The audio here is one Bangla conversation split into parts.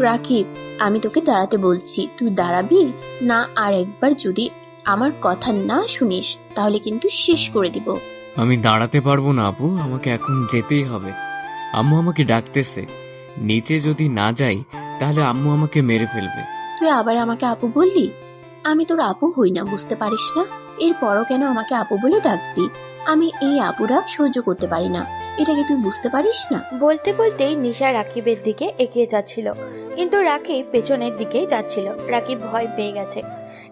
রাকিব, আমি তোকে দাঁড়াতে বলছি, তুই দাঁড়াবি না? আর একবার যদি আমার কথা না শুনিস তাহলে কিন্তু শেষ করে দিব। আমি দাঁড়াতে পারবো না আপু, আমাকে এখন যেতেই হবে। আম্মু আমাকে ডাকতেছে। নিচে যদি না যাই তাহলে আম্মু আমাকে মেরে ফেলবে। তুই আবার আমাকে আপু বললি? আমি তোর আপু হই না, বুঝতে পারিস না? এরপরও কেন আমাকে আপু বলে ডাকবি? আমি এই আপুরা সহ্য করতে পারি না, এটাকে তুই বুঝতে পারিস না? বলতে বলতেই নিশা রাকিবের দিকে এগিয়ে যাচ্ছিল, কিন্তু রাকিব পেছনের দিকেই যাচ্ছিল। রাকিব ভয় পেয়ে গেছে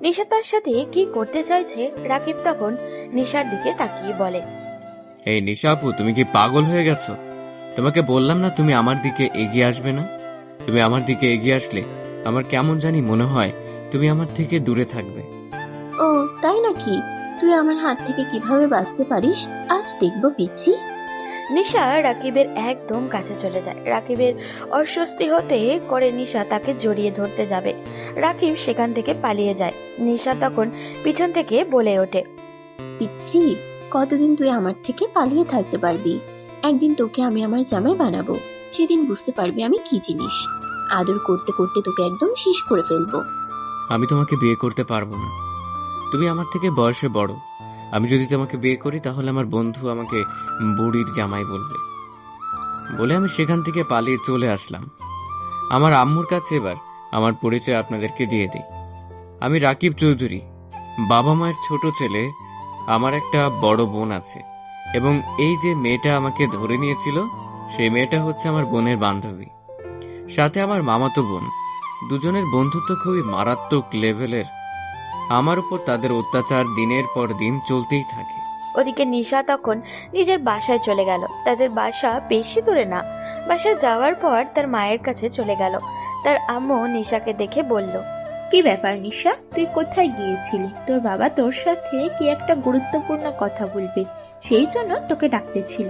নিশা তার সাথে কি করতে চাইছে। রাকিব তখন নিশার দিকে তাকিয়ে বলে, এই নিশা আপু, তুমি কি পাগল হয়ে গেছো? তোমাকে বললাম না তুমি আমার দিকে এগিয়ে আসবে না। তুমি আমার দিকে এগিয়ে আসলে আমার কেমন জানি মনে হয় তুমি আমার থেকে দূরে থাকবে। ও তাই নাকি? তুই আমার হাত থেকে কিভাবে বাঁচতে পারিস আজ দেখবো পিচ্ছি। নিশা রাকিবের একদম কাছে চলে যায়। রাকিবের অস্বস্তি হতে করে নিশা তাকে জড়িয়ে ধরতে যাবে। রাকিব সেখান থেকে পালিয়ে যায়। নিশা তখন পিছন থেকে বলে ওঠে, পিচ্ছি, কতদিন তুই আমার থেকে পালিয়ে থাকতে পারবি? একদিন তোকে আমি আমার জামাই বানাবো, সেদিন বুঝতে পারবি আমি কি জিনিস। আদর করতে করতে তোকে একদম শেষ করে ফেলবো। আমি তোমাকে বিয়ে করতে পারবো না। তুমি আমার থেকে বয়সে বড়। আমি যদি তোমাকে বিয়ে করি তাহলে আমার বন্ধু আমাকে বুড়ির জামাই বলবে। বলে আমি সেখান থেকে পালিয়ে চলে আসলাম। আমার আম্মুর কাছে এবার আমার পরিচয় আপনাদেরকে দিয়ে দিই। আমি রাকিব চৌধুরী, বাবা মায়ের ছোট ছেলে। আমার একটা বড় বোন আছে, এবং এই যে মেয়েটা আমাকে ধরে নিয়েছিল সেই মেয়েটা হচ্ছে আমার বোনের বান্ধবী, সাথে আমার মামাতো বোন। দুজনের বন্ধুত্ব খুবই মারাত্মক লেভেলের। আমার উপর তাদের অত্যাচার দিনের পর দিন চলতেই থাকে। ওদিকে নিশা তখন নিজের বাসায় চলে গেল। তাদের বাসা বেশি দূরে না। বাসায় যাওয়ার পর তার মায়ের কাছে চলে গেল। তার আম্মু নিশাকে দেখে বলল, কি ব্যাপার নিশা, তুই কোথায় গিয়েছিলি? তোর বাবা তোর সাথে কি একটা গুরুত্বপূর্ণ কথা বলবে, সেই জন্য তোকে ডাকতেছিল।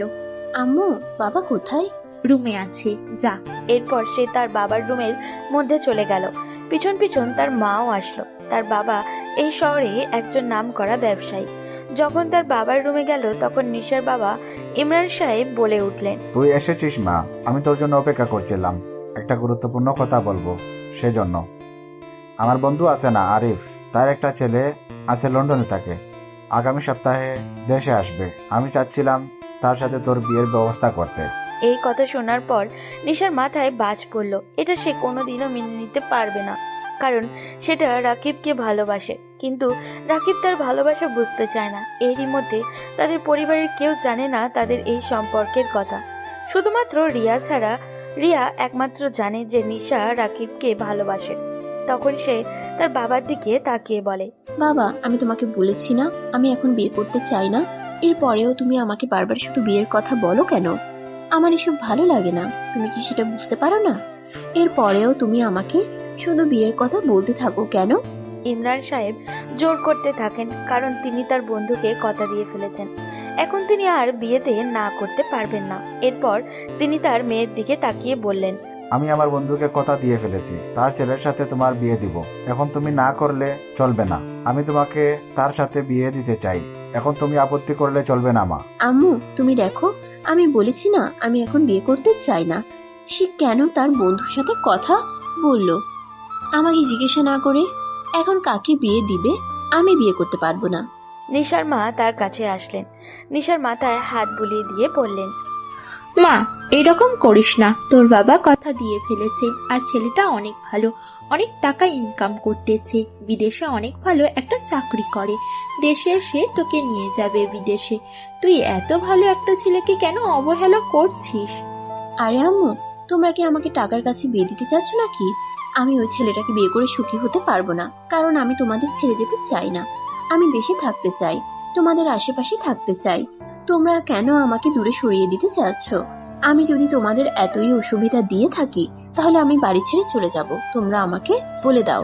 আম্মু, বাবা কোথায়? রুমে আছে, যা। এরপর সে তার বাবার রুমের মধ্যে চলে গেল। পিছন পিছন তার মাও আসলো। তার বাবা এই শহরে একজন নামকরা ব্যবসায়ী। যখন তার বাবার রুমে গেল তখন নিশার বাবা ইমরান সাহেব বলে উঠলেন, তুই এসেছিস মা, আমি তোর জন্য অপেক্ষা করছিলাম। একটা গুরুত্বপূর্ণ কথা বলবো, সেজন্য। আমার বন্ধু আছে না আরিফ, তার একটা ছেলে আছে লন্ডনে থাকে, আগামী সপ্তাহে দেশে আসবে। আমি চাচ্ছিলাম তার সাথে তোর বিয়ের ব্যবস্থা করতে। এই কথা শোনার পর নিশার মাথায় বাজ পড়ল। এটা সে কোনোদিনও মেনে নিতে পারবে না, কারণ সেটা রাকিবকে ভালোবাসে। কিন্তু রাকিব তার ভালোবাসা বুঝতে চায় না। এরই মধ্যে তাদের পরিবারের কেউ জানে না তাদের এই সম্পর্কের কথা। শুধুমাত্র রিয়া ছাড়া রিয়া একমাত্র জানে যে নিশা রাকিবকে ভালোবাসে। তখন সে তার বাবার দিকে তাকিয়ে বলে, বাবা, আমি তোমাকে বলেছি না আমি এখন বিয়ে করতে চাই না? এরপরেও তুমি আমাকে বারবার শুধু বিয়ের কথা বলো কেন? আমার এসব ভালো লাগে না, তুমি কি সেটা বুঝতে পারো না? এরপরেও তুমি আমাকে শুধু বিয়ের কথা বলতে থাকো কেন? ইমরান সাহেব জোর করতে থাকেন, কারণ তিনি তার বন্ধুকে কথা দিয়ে ফেলেছেন। এখন তিনি আর বিয়েতে না করতে পারবেন না। এরপর তিনি তার মেয়ের দিকে তাকিয়ে বললেন, আমি আমার বন্ধুকে কথা দিয়ে ফেলেছি, তার ছেলের সাথে তোমার বিয়ে দিব। এখন তুমি না করলে চলবে না। আমি তোমাকে তার সাথে বিয়ে দিতে চাই, এখন তুমি আপত্তি করলে চলবে না মা। আম্মু, তুমি দেখো, আমি বলেছি না আমি এখন বিয়ে করতে চাই না। সে কেন তার বন্ধুর সাথে কথা বললো আমাকে জিজ্ঞাসা না করে? এখন কাকে বিয়ে দিবে? আমি বিয়ে করতে পারবো না। নিশার মা তার কাছে আসলেন। নিশার মাথায় হাত বুলিয়ে দিয়ে বললেন, মা, এরকম করিস না। তোর বাবা কথা দিয়ে ফেলেছে, আর ছেলেটা অনেক ভালো, অনেক টাকা ইনকাম করতেছে, বিদেশে অনেক ভালো একটা চাকরি করে। দেশে এসে তোকে নিয়ে যাবে বিদেশে। তুই এত ভালো একটা ছেলেকে কেন অবহেলা করছিস? আরে আম্মু, তোমরা কি আমাকে টাকার কাছে বিয়ে দিতে চাচ্ছ নাকি? আমি ওই ছেলেটাকে বিয়ে করে সুখী হতে পারবো না, কারণ আমি তোমাদের ছেড়ে যেতে চাই না। আমি দেশে থাকতে চাই, তোমাদের আশেপাশে থাকতে চাই। তোমরা কেন আমাকে দূরে সরিয়ে দিতে চাচ্ছ? আমি যদি তোমাদের এতই অসুবিধা দিয়ে থাকি তাহলে আমি বাড়ি ছেড়ে চলে যাব, তোমরা আমাকে বলে দাও।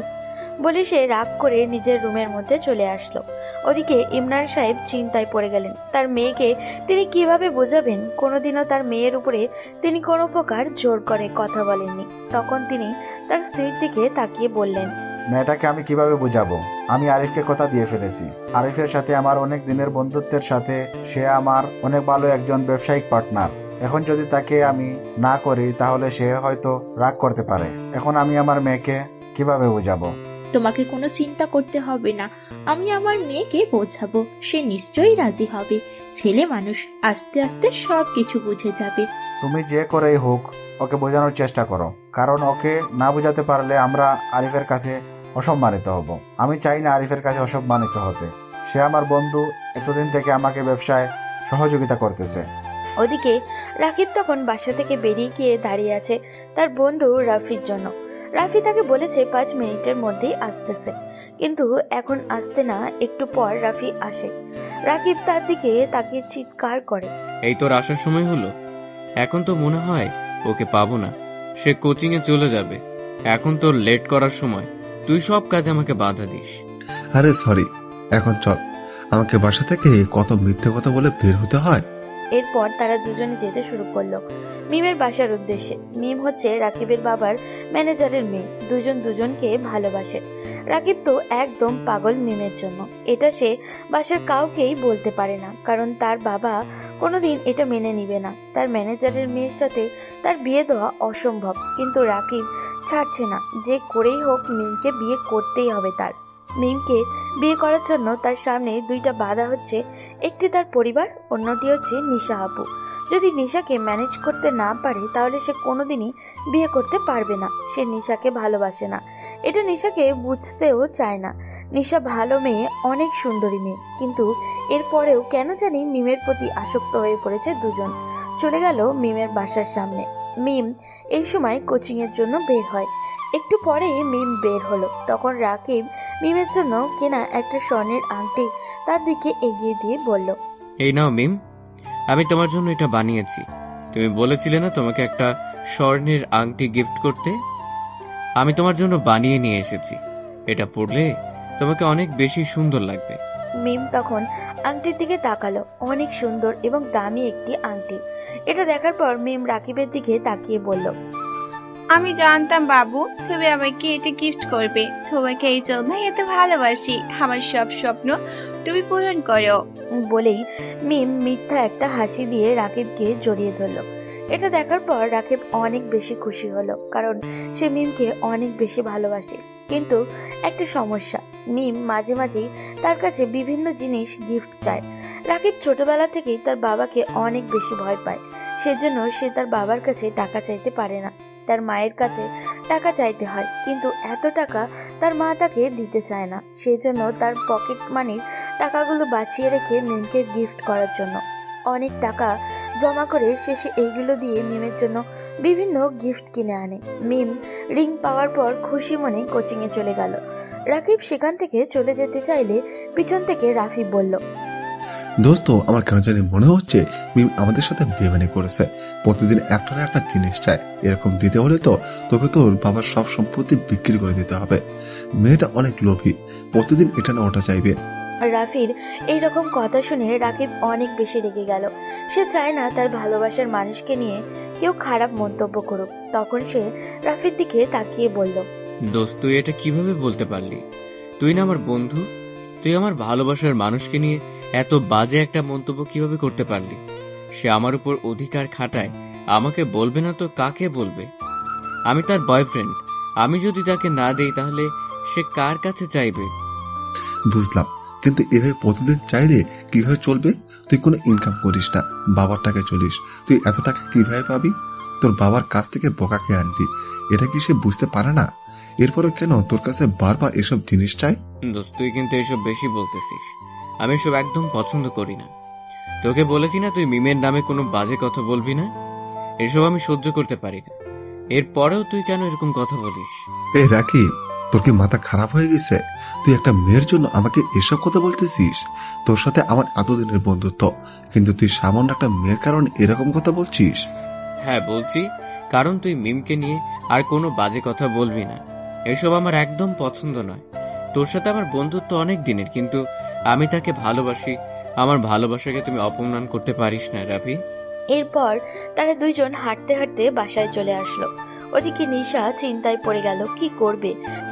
বলে সে রাগ করে নিজের রুমের মধ্যে চলে আসলো। ওদিকে ইমরান সাহেব চিন্তায় পড়ে গেলেন। তার মেয়েকে তিনি কিভাবে বোঝাবেন? কোনোদিনও তার মেয়ের উপরে তিনি কোনো প্রকার জোর করে কথা বলেননি। তখন তিনি তার স্ত্রীর দিকে তাকিয়ে বললেন, মেয়েটাকে আমি কিভাবে বুঝাবো? আমি আরিফকে কথা দিয়ে ফেলেছি। আরিফের সাথে আমার অনেক দিনের বন্ধুত্বের সাথে সে আমার অনেক ভালো একজন ব্যবসায়িক পার্টনার। এখন যদি তাকে আমি না করি তাহলে সে হয়তো রাগ করতে পারে। এখন আমি আমার মেয়েকে কিভাবে বোঝাবো? তোমাকে কোনো চিন্তা করতে হবে না, আমি আমার মেয়েকে বোঝাবো, সে নিশ্চয়ই রাজি হবে। ছেলে মানুষ, আস্তে আস্তে সব কিছু বুঝে যাবে। তুমি যে করেই হোক ওকে বোঝানোর চেষ্টা করো, কারণ ওকে না বোঝাতে পারলে আমরা আরিফের কাছে অসম্মানিত হব। আমি চাই না আরিফের কাছে অসম্মানিত হতে। সে আমার বন্ধু, এতদিন থেকে আমাকে ব্যবসায় সহযোগিতা করতেছে। ওদিকে রাকিব তখন বাসা থেকে বেরিয়ে গিয়ে দাঁড়িয়ে আছে তার বন্ধু রাফির জন্য। রাফি তাকে বলেছে 5 মিনিটের মধ্যেই আসতেছে, কিন্তু এখন আসতে না, একটু পর রাফি আসে। রাকিব তার দিকে তাকিয়ে চিৎকার করে, এই তোর আসার সময় হলো? এখন তো মনে হয় ওকে পাবো না, সে কোচিং এ চলে যাবে। এখন তোর লেট করার সময়, তুই সব কাজে আমাকে বাধা দিস। আরে সরি, এখন চল। আমাকে বাসা থেকে কত মিথ্যে কথা বলে বের হতে হয়। এরপর তারা দুজনে যেতে শুরু করলো মিমের বাসার উদ্দেশ্যে। মিম হচ্ছে রাকিবের বাবার ম্যানেজারের মেয়ে। দুজন দুজনকে ভালোবাসে। রাকিব তো একদম পাগল মিমের জন্য। এটা সে বাসার কাউকেই বলতে পারে না, কারণ তার বাবা কোনোদিন এটা মেনে নিবে না। তার ম্যানেজারের মেয়ের সাথে তার বিয়ে দেওয়া অসম্ভব, কিন্তু রাকিব ছাড়ছে না। যে করেই হোক মিমকে বিয়ে করতেই হবে তার। মিমকে বিয়ে করার জন্য তার সামনে 2টা বাধা হচ্ছে, একটি তার পরিবার, অন্যটি হচ্ছে নিশা আপু। যদি নিশাকে ম্যানেজ করতে না পারে তাহলে সে কোনোদিনই বিয়ে করতে পারবে না। সে নিশাকে ভালোবাসে না, এটা নিশাকে বুঝতেও চায় না। নিশা ভালো মেয়ে, অনেক সুন্দরী মেয়ে, কিন্তু এরপরেও কেন জানি মিমের প্রতি আসক্ত হয়ে পড়েছে দুজন। চলে গেল মিমের বাসার সামনে। মিম এই সময় কোচিংয়ের জন্য বের হয়। একটু পরে মিম বের হলো, তখন রাকিব মিমের জন্য কেনা একটা স্বর্ণের আংটি তার দিকে এগিয়ে দিয়ে বলল, এই নাও মিম, আমি তোমার জন্য এটা বানিয়েছি। তুমি বলেছিলে না তোমাকে একটা স্বর্ণের আংটি গিফট করতে? আমি তোমার জন্য বানিয়ে নিয়ে এসেছি। এটা পরলে তোমাকে অনেক বেশি সুন্দর লাগবে। মিম তখন আংটির দিকে তাকালো। অনেক সুন্দর এবং দামি একটি আংটি। এটা দেখার পর মিম রাকিবের দিকে তাকিয়ে বলল, আমি জানতাম বাবু তুমি আমাকে এটা গিফট করবে। তোমাকে এই জন্যই এত ভালোবাসি। আমার সব স্বপ্ন তুমি পূরণ করো। বলেই মিম মিথ্যা একটা হাসি দিয়ে রাকিবকে জড়িয়ে ধরল। এটা দেখার পর রাকিব অনেক বেশি খুশি হলো, কারণ সে মিমকে অনেক বেশি ভালোবাসে। কিন্তু একটা সমস্যা, মিম মাঝে মাঝেই তার কাছে বিভিন্ন জিনিস গিফট চায়। রাকিব ছোটবেলা থেকেই তার বাবাকে অনেক বেশি ভয় পায়, সেজন্য সে তার বাবার কাছে টাকা চাইতে পারে না। তার মায়ের কাছে টাকা চাইতে হয়, কিন্তু এত টাকা তার মা তাকে দিতে চায় না। সেজন্য তার পকেট মানির টাকাগুলো বাঁচিয়ে রেখে মিমকে গিফট করার জন্য অনেক টাকা জমা করে শেষে এইগুলো দিয়ে মিমের জন্য বিভিন্ন গিফট কিনে আনে। মিম রিং পাওয়ার পর খুশি মনে কোচিংয়ে চলে গেল। রাকিব সেখান থেকে চলে যেতে চাইলে পিছন থেকে রাফি বলল, দোস্ত, আমার কেন জানি মনে হচ্ছে মিম আমাদের সাথে বেমানি করেছে। প্রতিদিন একটা না একটা জিনিস চায়। এরকম দিতে হলে তো তোকে তোর বাবার সব সম্পত্তি বিক্রি করে দিতে হবে। মেয়েটা অনেক লোভী, প্রতিদিন এটা না ওটা চাইবে। রাফির এইরকম কথা শুনে রাকিব অনেক বেশি রেগে গেল। সে চায় না তার ভালোবাসার মানুষকে নিয়ে কেউ খারাপ মন্তব্য করুক। তখন সে রাফির দিকে তাকিয়ে বলল, দোস্ত, তুই এটা কিভাবে বলতে পারলি? তুই না আমার বন্ধু, তুই আমার ভালোবাসার মানুষকে নিয়ে এত বাজে একটা মন্তব্য কিভাবে করতে পারলি? সে আমার উপর অধিকার খাটায়, আমাকে বলবে না তো কাকে বলবে? আমি তার বয়ফ্রেন্ড, আমি যদি তাকে না দেই তাহলে সে কার কাছে চাইবে? বুঝলাম, কিন্তু এভাবে প্রতিদিন চাইলে কিভাবে চলবে? তুই কোনো ইনকাম করিস না, বাবার টাকা চলিস। তুই এত টাকা কিভাবে পাবি? তোর বাবার কাছ থেকে বোকা খেয়ে আনবি। এটা কি সে বুঝতে পারে না? এরপরে কেন তোর কাছে বারবার এসব জিনিস চাই? দোস্ত, তুই কিন্তু এসব বেশি বলতেছিস। আমি এসব একদম পছন্দ করি না। তোকে বলেছি না তুই মিমের নামে কোনো বাজে কথা বলবি না। এসব আমি সহ্য করতে পারি না। এরপরেও তুই কেন এরকম কথা বলিস? এ রাকি, তোর কি মাথা খারাপ হয়ে গেছে? তুই একটা মেয়ের জন্য আমাকে এসব কথা বলতেছিস? তোর সাথে আমার এতদিনের বন্ধুত্ব, কিন্তু তুই সামান্য একটা মেয়ের কারণে এরকম কথা বলছিস? হ্যাঁ বলছি, কারণ তুই মিমকে নিয়ে আর কোনো বাজে কথা বলবি না। এসব আমার একদম পছন্দ নয়। তোর সাথে আমার বন্ধুত্ব অনেক দিনের, কিন্তু আমি তাকে ভালোবাসি। আমার ভালোবাসাকে তুমি অপমান করতে পারিস না রাফি। এরপর তারা দুইজন হাঁটতে হাঁটতে বাসায় চলে আসলো। ওদিকে নিশা চিন্তায় পড়ে গেল, কি করবে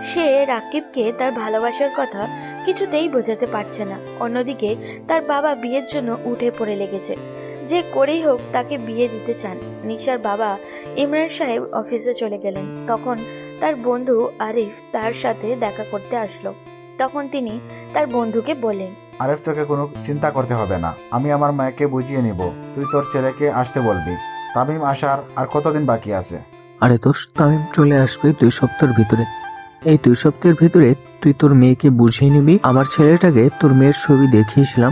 সে? রাকিবকে তার ভালোবাসার কথা কিছুতেই বোঝাতে পারছে না। অন্যদিকে তার বাবা বিয়ের জন্য উঠে পড়ে লেগেছে। যে করেই হোক তাকে বিয়ে দিতে চান। নিশার বাবা ইমরান সাহেব অফিসে চলে গেলেন। তখন তার বন্ধু আরিফ তার সাথে দেখা করতে আসলো। তখন তিনি তার বন্ধুকে বললেন, আরিফ, তোকে কোনো চিন্তা করতে হবে না, আমি আমার মাকে বুঝিয়ে নিব। তুই তোর ছেলেকে আসতে বলবি। তামিম আসার আর কতদিন বাকি আছে? আরে দোস্ত, তামিম চলে আসবে 2 সপ্তাহের ভিতরে। এই 2 সপ্তাহের ভিতরে তুই তোর মেয়েকে বুঝিয়ে নিবি। আমার ছেলেটাকে তোর মেয়ের ছবি দেখিয়েছিলাম,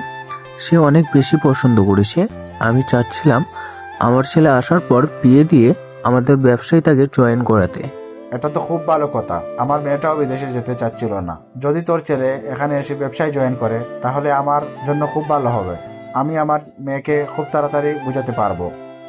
সে অনেক বেশি পছন্দ করেছে। আমি চাচ্ছিলাম আমার ছেলে আসার পর বিয়ে দিয়ে আমাদের ব্যবসায় তাকে জয়েন করাতে। এটা তো খুব ভালো কথা। আমার মেয়েটাও বিদেশে যেতে চাচ্ছিল না। যদি তোর ছেলে এখানে এসে ব্যবসায় জয়েন করে তাহলে আমার জন্য খুব ভালো হবে। আমি আমার মেয়েকে খুব তাড়াতাড়ি বুঝাতে পারবো।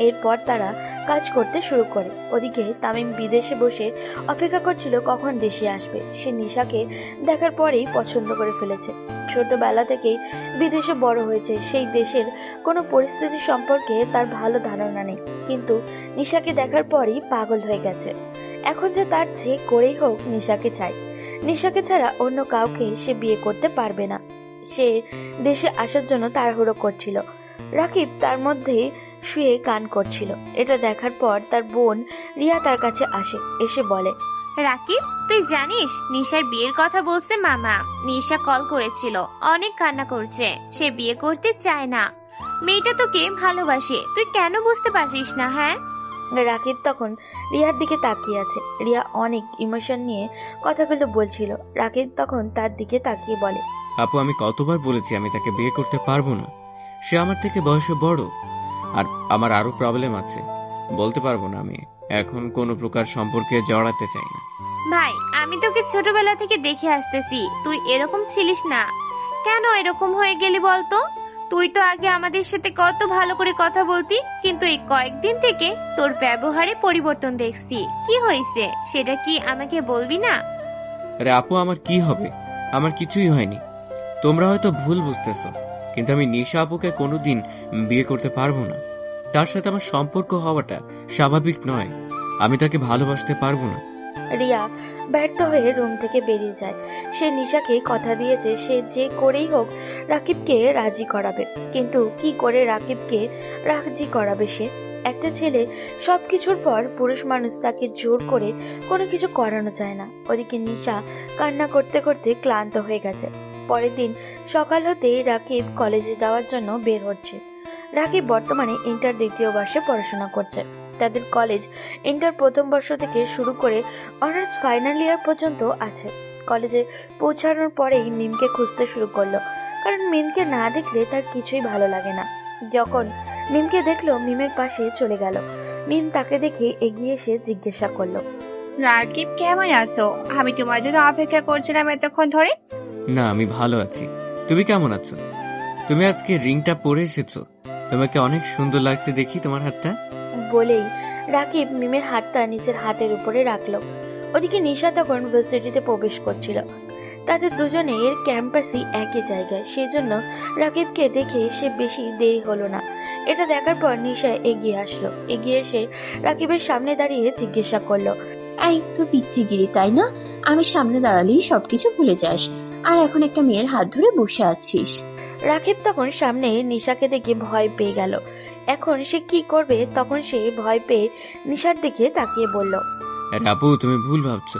এরপর তারা কাজ করতে শুরু করে। ওদিকে তামিম বিদেশে বসে অপেক্ষা করছিল কখন দেশে আসবে। সে নিশাকে দেখার পরেই পছন্দ করে ফেলেছে। ছোটবেলা থেকেই বিদেশে বড় হয়েছে, সেই দেশের কোনো পরিস্থিতি সম্পর্কে তার ভালো ধারণা নেই, কিন্তু নিশাকে দেখার পরই পাগল হয়ে গেছে। এখন যে তার যে করেই হোক নিশাকে চাই। নিশাকে ছাড়া অন্য কাউকে সে বিয়ে করতে পারবে না। সে দেশে আসার জন্য তাড়াহুড়ো করছিল। রাকিব তার মধ্যে শুয়ে গান করছিল। এটা দেখার পর তার বোন রিয়া তার কাছে আসে, এসে বলে, রাকিব, তুই জানিস নিশার বিয়ের কথা বলছে মামা। নিশা কল করেছিল, অনেক কান্না করছে, সে বিয়ে করতে চায় না। মেয়েটা তোকে ভালোবাসে, তুই কেন বুঝতে পারছিস না? হ্যাঁ। রাকিব তখন রিয়ার দিকে তাকিয়ে আছে। রিয়া অনেক ইমোশন নিয়ে কথাগুলো বলছিল। রাকিব তখন তার দিকে তাকিয়ে বলে, আপু, আমি কতবার বলেছি আমি তাকে বিয়ে করতে পারবো না। সে আমার থেকে বয়সে বড়, আর আমার আরো প্রবলেম আছে। বলতে পারবো না, আমি এখন কোনো প্রকার সম্পর্কে জড়াতে চাই না। ভাই, আমি তোকে ছোটবেলা থেকে দেখে আসতেছি, তুই এরকম ছিলিস না। কেন এরকম হয়ে গেলি বলতো? তুই তো আগে আমাদের সাথে কত ভালো করে কথা বলতি, কিন্তু এই কয়েকদিন থেকে তোর ব্যবহারে পরিবর্তন দেখছি। কি হয়েছে সেটা কি আমাকে বলবি না? আরে আপু, আমার কি হবে? আমার কিছুই হয়নি। তোমরা হয়তো ভুল বুঝতেছো, কিন্তু আমি নিশা আপুকে কোনোদিন বিয়ে করতে পারবো না। তার সাথে আমার সম্পর্ক হওয়াটা স্বাভাবিক নয়। আমি তাকে ভালোবাসতে পারবো না। রিয়া ব্যর্থ হয়ে রুম থেকে বেরিয়ে যায়। সে নিশাকে কথা দিয়েছে সে যে করেই হোক রাকিবকে রাজি করাবে, কিন্তু কি করে রাকিবকে রাজি করাবে সে? একটা ছেলে সবকিছুর পর পুরুষ মানুষ, তাকে জোর করে কোনো কিছু করানো যায় না। ওদিকে নিশা কান্না করতে করতে ক্লান্ত হয়ে গেছে। পরের দিন সকাল হতেই রাকিব কলেজে যাওয়ার জন্য বের হচ্ছে। রাকিব বর্তমানে ইন্টার 2য় বর্ষে পড়াশোনা করছে। তাদের কলেজ ইন্টার 1ম বর্ষ থেকে শুরু করে অনার্স ফাইনাল ইয়ার পর্যন্ত আছে। কলেজে পৌঁছানোর পরেই মিমকে খুঁজতে শুরু করলো, কারণ মিমকে না দেখলে তার কিছুই ভালো লাগে না। যখন মিমকে দেখলো, মিমের পাশে চলে গেল। মিম তাকে দেখে এগিয়ে এসে জিজ্ঞাসা করলো, রাকিব, কেমন আছো? আমি তোমার জন্য অপেক্ষা করছিলাম এতক্ষণ ধরে। না, আমি ভালো আছি। তুমি কেমন আছো? তুমি আজকে রিংটা পরে এসেছো, তোমাকে অনেক সুন্দর লাগছে দেখি তোমার হাতটা। বলেই রাকিব মিমের হাতটা নিজের হাতের উপরে রাখলো। ওদিকে নিশা তখন ভার্সিটিতে প্রবেশ করছিল। তাদের দুজনের ক্যাম্পাসই একই জায়গায়, সেজন্য রাকিবকে দেখে সে বেশি দেরি হলো না। এটা দেখার পর নিশা এগিয়ে আসলো। এগিয়ে এসে রাকিবের সামনে দাঁড়িয়ে জিজ্ঞাসা করলো, এই, তোর পিচ্চিগিরি তাই না? আমি সামনে দাঁড়ালেই সবকিছু ভুলে যাস, আর এখন একটা মেয়ের হাত ধরে বসে আছিস। রাকিব তখন সামনে নিশাকে দেখে ভয় পেয়ে গেল। এখন সে কি করবে? তখন সে ভয় পেয়ে নিশার দিকে তাকিয়ে বলল, আরে আপু, তুমি ভুল ভাবছো।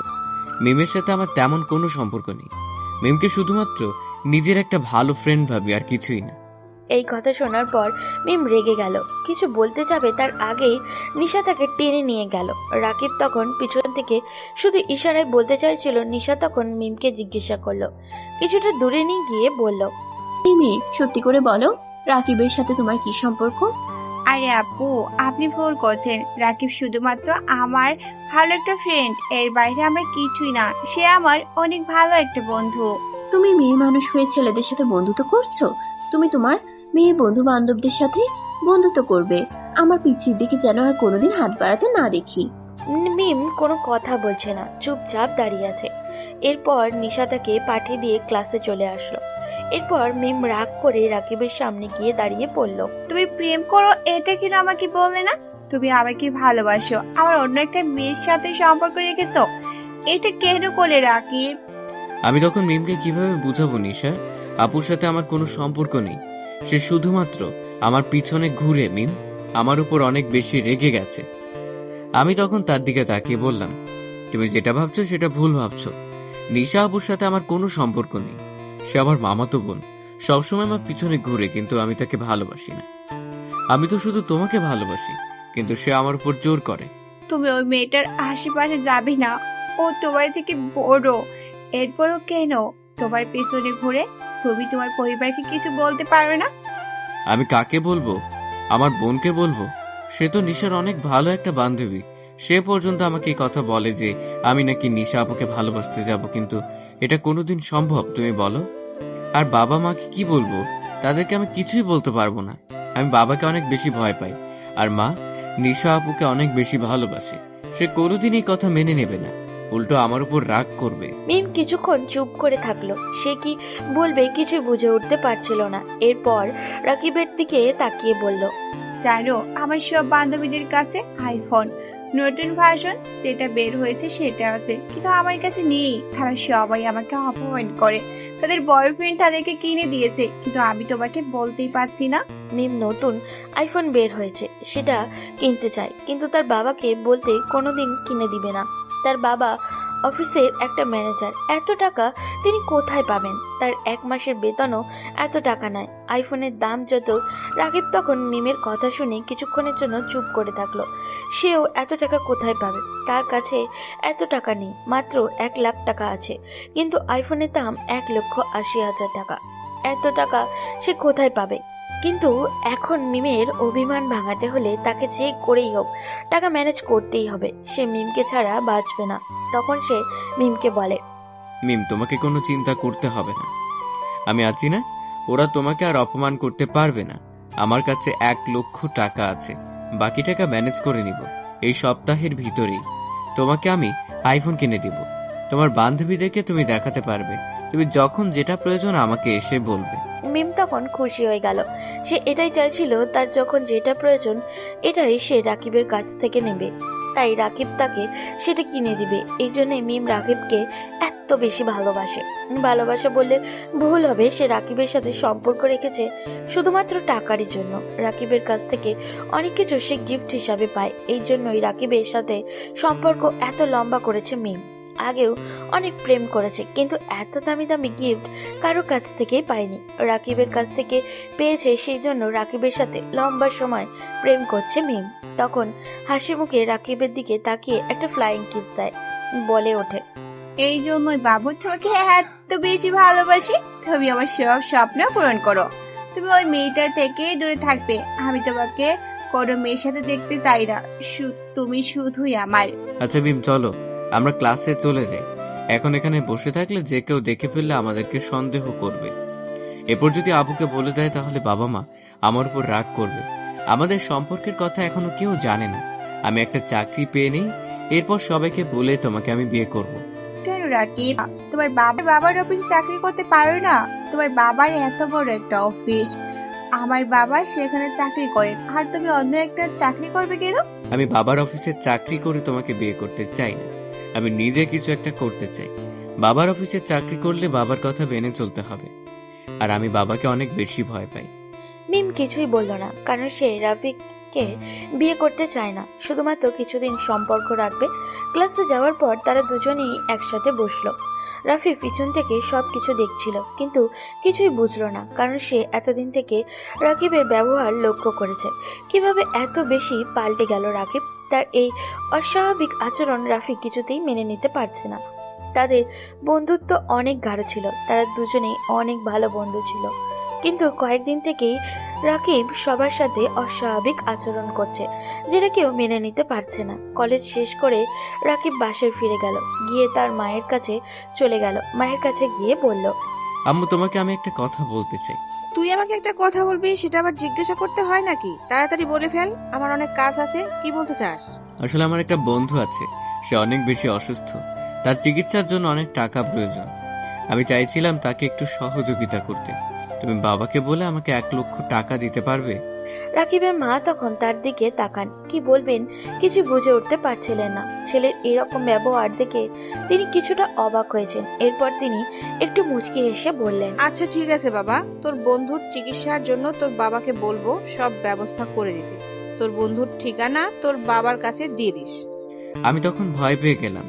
মিমের সাথে আমার তেমন কোনো সম্পর্ক নেই। মিমকে শুধুমাত্র নিজের একটা ভালো ফ্রেন্ড ভাবি, আর কিছুই না। এই কথা শোনার পর মিম রেগে গেল। কিছু বলতে যাবে তার আগেই নিশা তাকে টেনে নিয়ে গেল। রাকিব তখন পিছন থেকে শুধু ইশারায় বলতে চাইছিল। নিশা তখন মিমকে জিজ্ঞাসা করলো, কিছুটা দূরে নিয়ে গিয়ে বলল, এই মেয়ে, সত্যি করে বলো, রাকিবের সাথে তোমার কি সম্পর্ক? আরে আপু, আপনি ভুল করছেন। রাকিব শুধুমাত্র আমার ভালো একটা ফ্রেন্ড, এর বাইরে আমার কিছুই না। সে আমার অনেক ভালো একটা বন্ধু। তুমি মেয়ে মানুষ হয়ে ছেলেদের সাথে বন্ধুত্ব করছো? তুমি তোমার মেয়ে বন্ধু বান্ধবদের সাথে বন্ধুত্ব করবে। আমার পিছির দিকে যেন আর কোনোদিন হাত বাড়াতে না দেখি। মিম কোনো কথা বলছে না, চুপচাপ দাঁড়িয়ে আছে। এরপর নিশা তাকে পাঠিয়ে দিয়ে ক্লাসে চলে আসলো। এরপর মিম রাগ করে রাকিবের সামনে গিয়ে দাঁড়িয়ে পড়ল। তুমি প্রেম করো এটা কেন আমাকে বললে না? তুমি আমাকে ভালোবাসো, আমার অন্য একটা মেয়ের সাথে সম্পর্ক রেখেছো, এটা কেন করলে রাকিব? আমি তখন মিমকে কিভাবে বুঝাবো নিশা? আপুর সাথে আমার কোনো সম্পর্ক নেই। সে শুধুমাত্র আমার পিছনে ঘুরে মিম আমার উপর অনেক বেশি রেগে গেছে। আমি তখন তার দিকে তাকিয়ে বললাম, তুমি যেটা ভাবছো সেটা ভুল ভাবছো। নিশা আপুর সাথে আমার কোনো সম্পর্ক নেই। সে আমার মামাতো বোন, সবসময় আমার পিছনে ঘুরে, কিন্তু আমি তাকে ভালোবাসি না। আমি তো শুধু তোমাকে ভালোবাসি, কিন্তু সে আমার উপর জোর করে। তুমি ওই মেয়েটার আশেপাশে যাবে না, ও তোমার থেকে বড়। এরপরও কেন তোমার পেছনে ঘুরে? তুমি তোমার পরিবারকে কিছু বলতে পারো না? আমি কাকে বলবো? আমার বোনকে বলবো? সে তো নিশার অনেক ভালো একটা বান্ধবী। সে পর্যন্ত আমাকে এই কথা বলে যে আমি নাকি নিশা আপুকে ভালোবাসতে যাব, কিন্তু এটা কোনোদিন সম্ভব তুমি বলো? আর বাবা মাকে কি বলবো? তাদেরকে আমি কিছুই বলতে পারবো না। আমি বাবাকে অনেক বেশি ভয় পাই, আর মা নিশা আপুকে অনেক বেশি ভালোবাসে। সে কোনোদিন এই কথা মেনে নেবে না, উল্টো আমার উপর রাগ করবে। মিম কিছুক্ষণ চুপ করে থাকলো। সে কি বলবে কিছুই বুঝে উঠতে পারছিল না। এরপর রাকিবের দিকে তাকিয়ে বলল, জানো, আমার সব বান্ধবীদের কাছে আইফোন নতুন ভার্সন যেটা বের হয়েছে সেটা আছে, কিন্তু আমার কাছে নেই। তারা সবাই আমাকে অপমান করে। তাদের বয়ফ্রেন্ড তাদেরকে কিনে দিয়েছে, কিন্তু আমি তোমাকে বলতেই পারছি না। মিম নতুন আইফোন বের হয়েছে সেটা কিনতে চায়, কিন্তু তার বাবাকে বলতে কোনোদিন কিনে দিবে না। তার বাবা অফিসের একটা ম্যানেজার, এত টাকা তিনি কোথায় পাবেন? তার 1 মাসের বেতনও এত টাকা নয়। আইফোনের দাম যত। রাকিব তখন মিমের কথা শুনে কিছুক্ষণের জন্য চুপ করে থাকলো। সেও এত টাকা কোথায় পাবে? তার কাছে এত টাকা নেই, মাত্র 1 লাখ টাকা আছে, কিন্তু আইফোনের দাম 1,80,000 টাকা। এত টাকা সে কোথায় পাবে? কিন্তু এখন মিমের অভিমান ভাঙাতে হলে তাকে যে করেই হোক টাকা ম্যানেজ করতেই হবে। সে মিমকে ছাড়া বাঁচবে না। তখন সে মিমকে বলে, মিম, তোমাকে কোনো চিন্তা করতে হবে না, আমি আছি না। ওরা তোমাকে আর অপমান করতে পারবে না। আমার কাছে 1 লক্ষ টাকা আছে, বাকি টাকা ম্যানেজ করে নিব। এই সপ্তাহের ভিতরেই তোমাকে আমি আইফোন কিনে দিব। তোমার বান্ধবীদেরকে তুমি দেখাতে পারবে। তুমি যখন যেটা প্রয়োজন আমাকে এসে বলবে। মিম তখন খুশি হয়ে গেল। সে এটাই চাইছিল, তার যখন যেটা প্রয়োজন এটাই সে রাকিবের কাছ থেকে নেবে, তাই রাকিব তাকে সেটা কিনে দিবে। এই জন্যই মিম রাকিবকে এত বেশি ভালোবাসে। ভালোবাসা বললে ভুল হবে। সে রাকিবের সাথে সম্পর্ক রেখেছে শুধুমাত্র টাকারই জন্য। রাকিবের কাছ থেকে অনেক কিছু সে গিফট হিসাবে পায়। এই জন্যই রাকিবের সাথে সম্পর্ক এত লম্বা করেছে মিম। আগেও অনেক প্রেম করেছে, কিন্তু এত দামি দামি গিফট কারোর কাছ থেকেই পায়নি। রাকিবের কাছ থেকে পেয়েছে, সেই জন্য রাকিবের সাথে লম্বা সময় প্রেম করছে মিম। তখন হাসি মুখে রাকিবের দিকে তাকিয়ে একটা ফ্লাইং কিস দেয়, বলে ওঠে, এই জন্যই বাবু তোমাকে এত বেশি ভালোবাসি। তুমি আমার সব স্বপ্ন পূরণ করো। তুমি ওই মেয়েটার থেকে দূরে থাকবে। আমি তোমাকে কোনো মেয়ের সাথে দেখতে চাই না। তুমি শুধুই আমার। আচ্ছা মিম, চলো আমরা ক্লাসে চলে যাই। এখন এখানে বসে থাকলে যে কেউ দেখে ফেললে আমাদেরকে সন্দেহ করবে। এরপর যদি আবুকে বলে দেয় তাহলে বাবা মা আমার উপর রাগ করবে। আমাদের সম্পর্কের কথা এখনো কেউ জানে না। আমি একটা চাকরি পেয়ে নেই, এরপর সবাইকে বলে তোমাকে আমি বিয়ে করব। কেন রাকিব, তোমার বাবার অফিসে চাকরি করতে পারো না? তোমার বাবার এত বড় একটা অফিস, আমার বাবা সেখানে চাকরি করেন, আর তুমি অন্য একটা চাকরি করবে কেন? আমি বাবার অফিসে চাকরি করে তোমাকে বিয়ে করতে চাই না। আমি নিজে কিছু একটা করতে চাই। বাবার অফিসে চাকরি করলে বাবার কথা মেনে চলতে হবে, আর আমি বাবাকে অনেক বেশি ভয় পাই। মিম কিছুই বলল না, কারণ সে রাফিককে বিয়ে করতে চায় না, শুধুমাত্র কিছুদিন সম্পর্ক রাখবে। ক্লাসে যাওয়ার পর তারা দুজনেই একসাথে বসলো। রাফি পিছন থেকে সবকিছু দেখছিল, কিন্তু কিছুই বুঝলো না, কারণ সে এতদিন থেকে রাকিবের ব্যবহার লক্ষ্য করেছে। কিভাবে এত বেশি পাল্টে গেল রাকিব। তার এই অস্বাভাবিক আচরণ রাফি কিছুতেই মেনে নিতে পারছে না। তাদের বন্ধুত্ব অনেক গাঢ় ছিল, তারা দুজনেই অনেক ভালো বন্ধু ছিল, কিন্তু কয়েকদিন থেকেই রাকিব সবার সাথে অস্বাভাবিক আচরণ করছে, যেটা কেউ মেনে নিতে পারছে না। কলেজ শেষ করে রাকিব বাসায় ফিরে গেল, গিয়ে তার মায়ের কাছে চলে গেল। মায়ের কাছে গিয়ে বলল, আম্মু, তোমাকে আমি একটা কথা বলতে চাই। তুই আমাকে একটা কথা বলবি, সেটা আবার জিজ্ঞাসা করতে হয় নাকি? তাড়াতাড়ি বলে ফেল, আমার অনেক কাজ আছে। কি বলতে চাস? আসলে আমার একটা বন্ধু আছে, সে অনেক বেশি অসুস্থ। তার চিকিৎসার জন্য অনেক টাকা প্রয়োজন। আমি চাইছিলাম তাকে একটু সহযোগিতা করতে। তুমি বাবাকে বলে আমাকে 1 লক্ষ টাকা দিতে পারবে? রাকিবের মা তখন তার দিকে তাকান, কি বলবেন কিছু বুঝে উঠতে পারছিলেন না। ছেলের এরকম ব্যবহার দেখে তিনি কিছুটা অবাক হয়েছেন। এরপর তিনি একটু মুচকি হেসে বললেন, আচ্ছা ঠিক আছে বাবা, তোর বন্ধুর চিকিৎসার জন্য তোর বাবাকে বলবো সব ব্যবস্থা করে দিতে। তোর বন্ধুর ঠিকানা তোর বাবার কাছে দিয়ে দিস। আমি তখন ভয় পেয়ে গেলাম,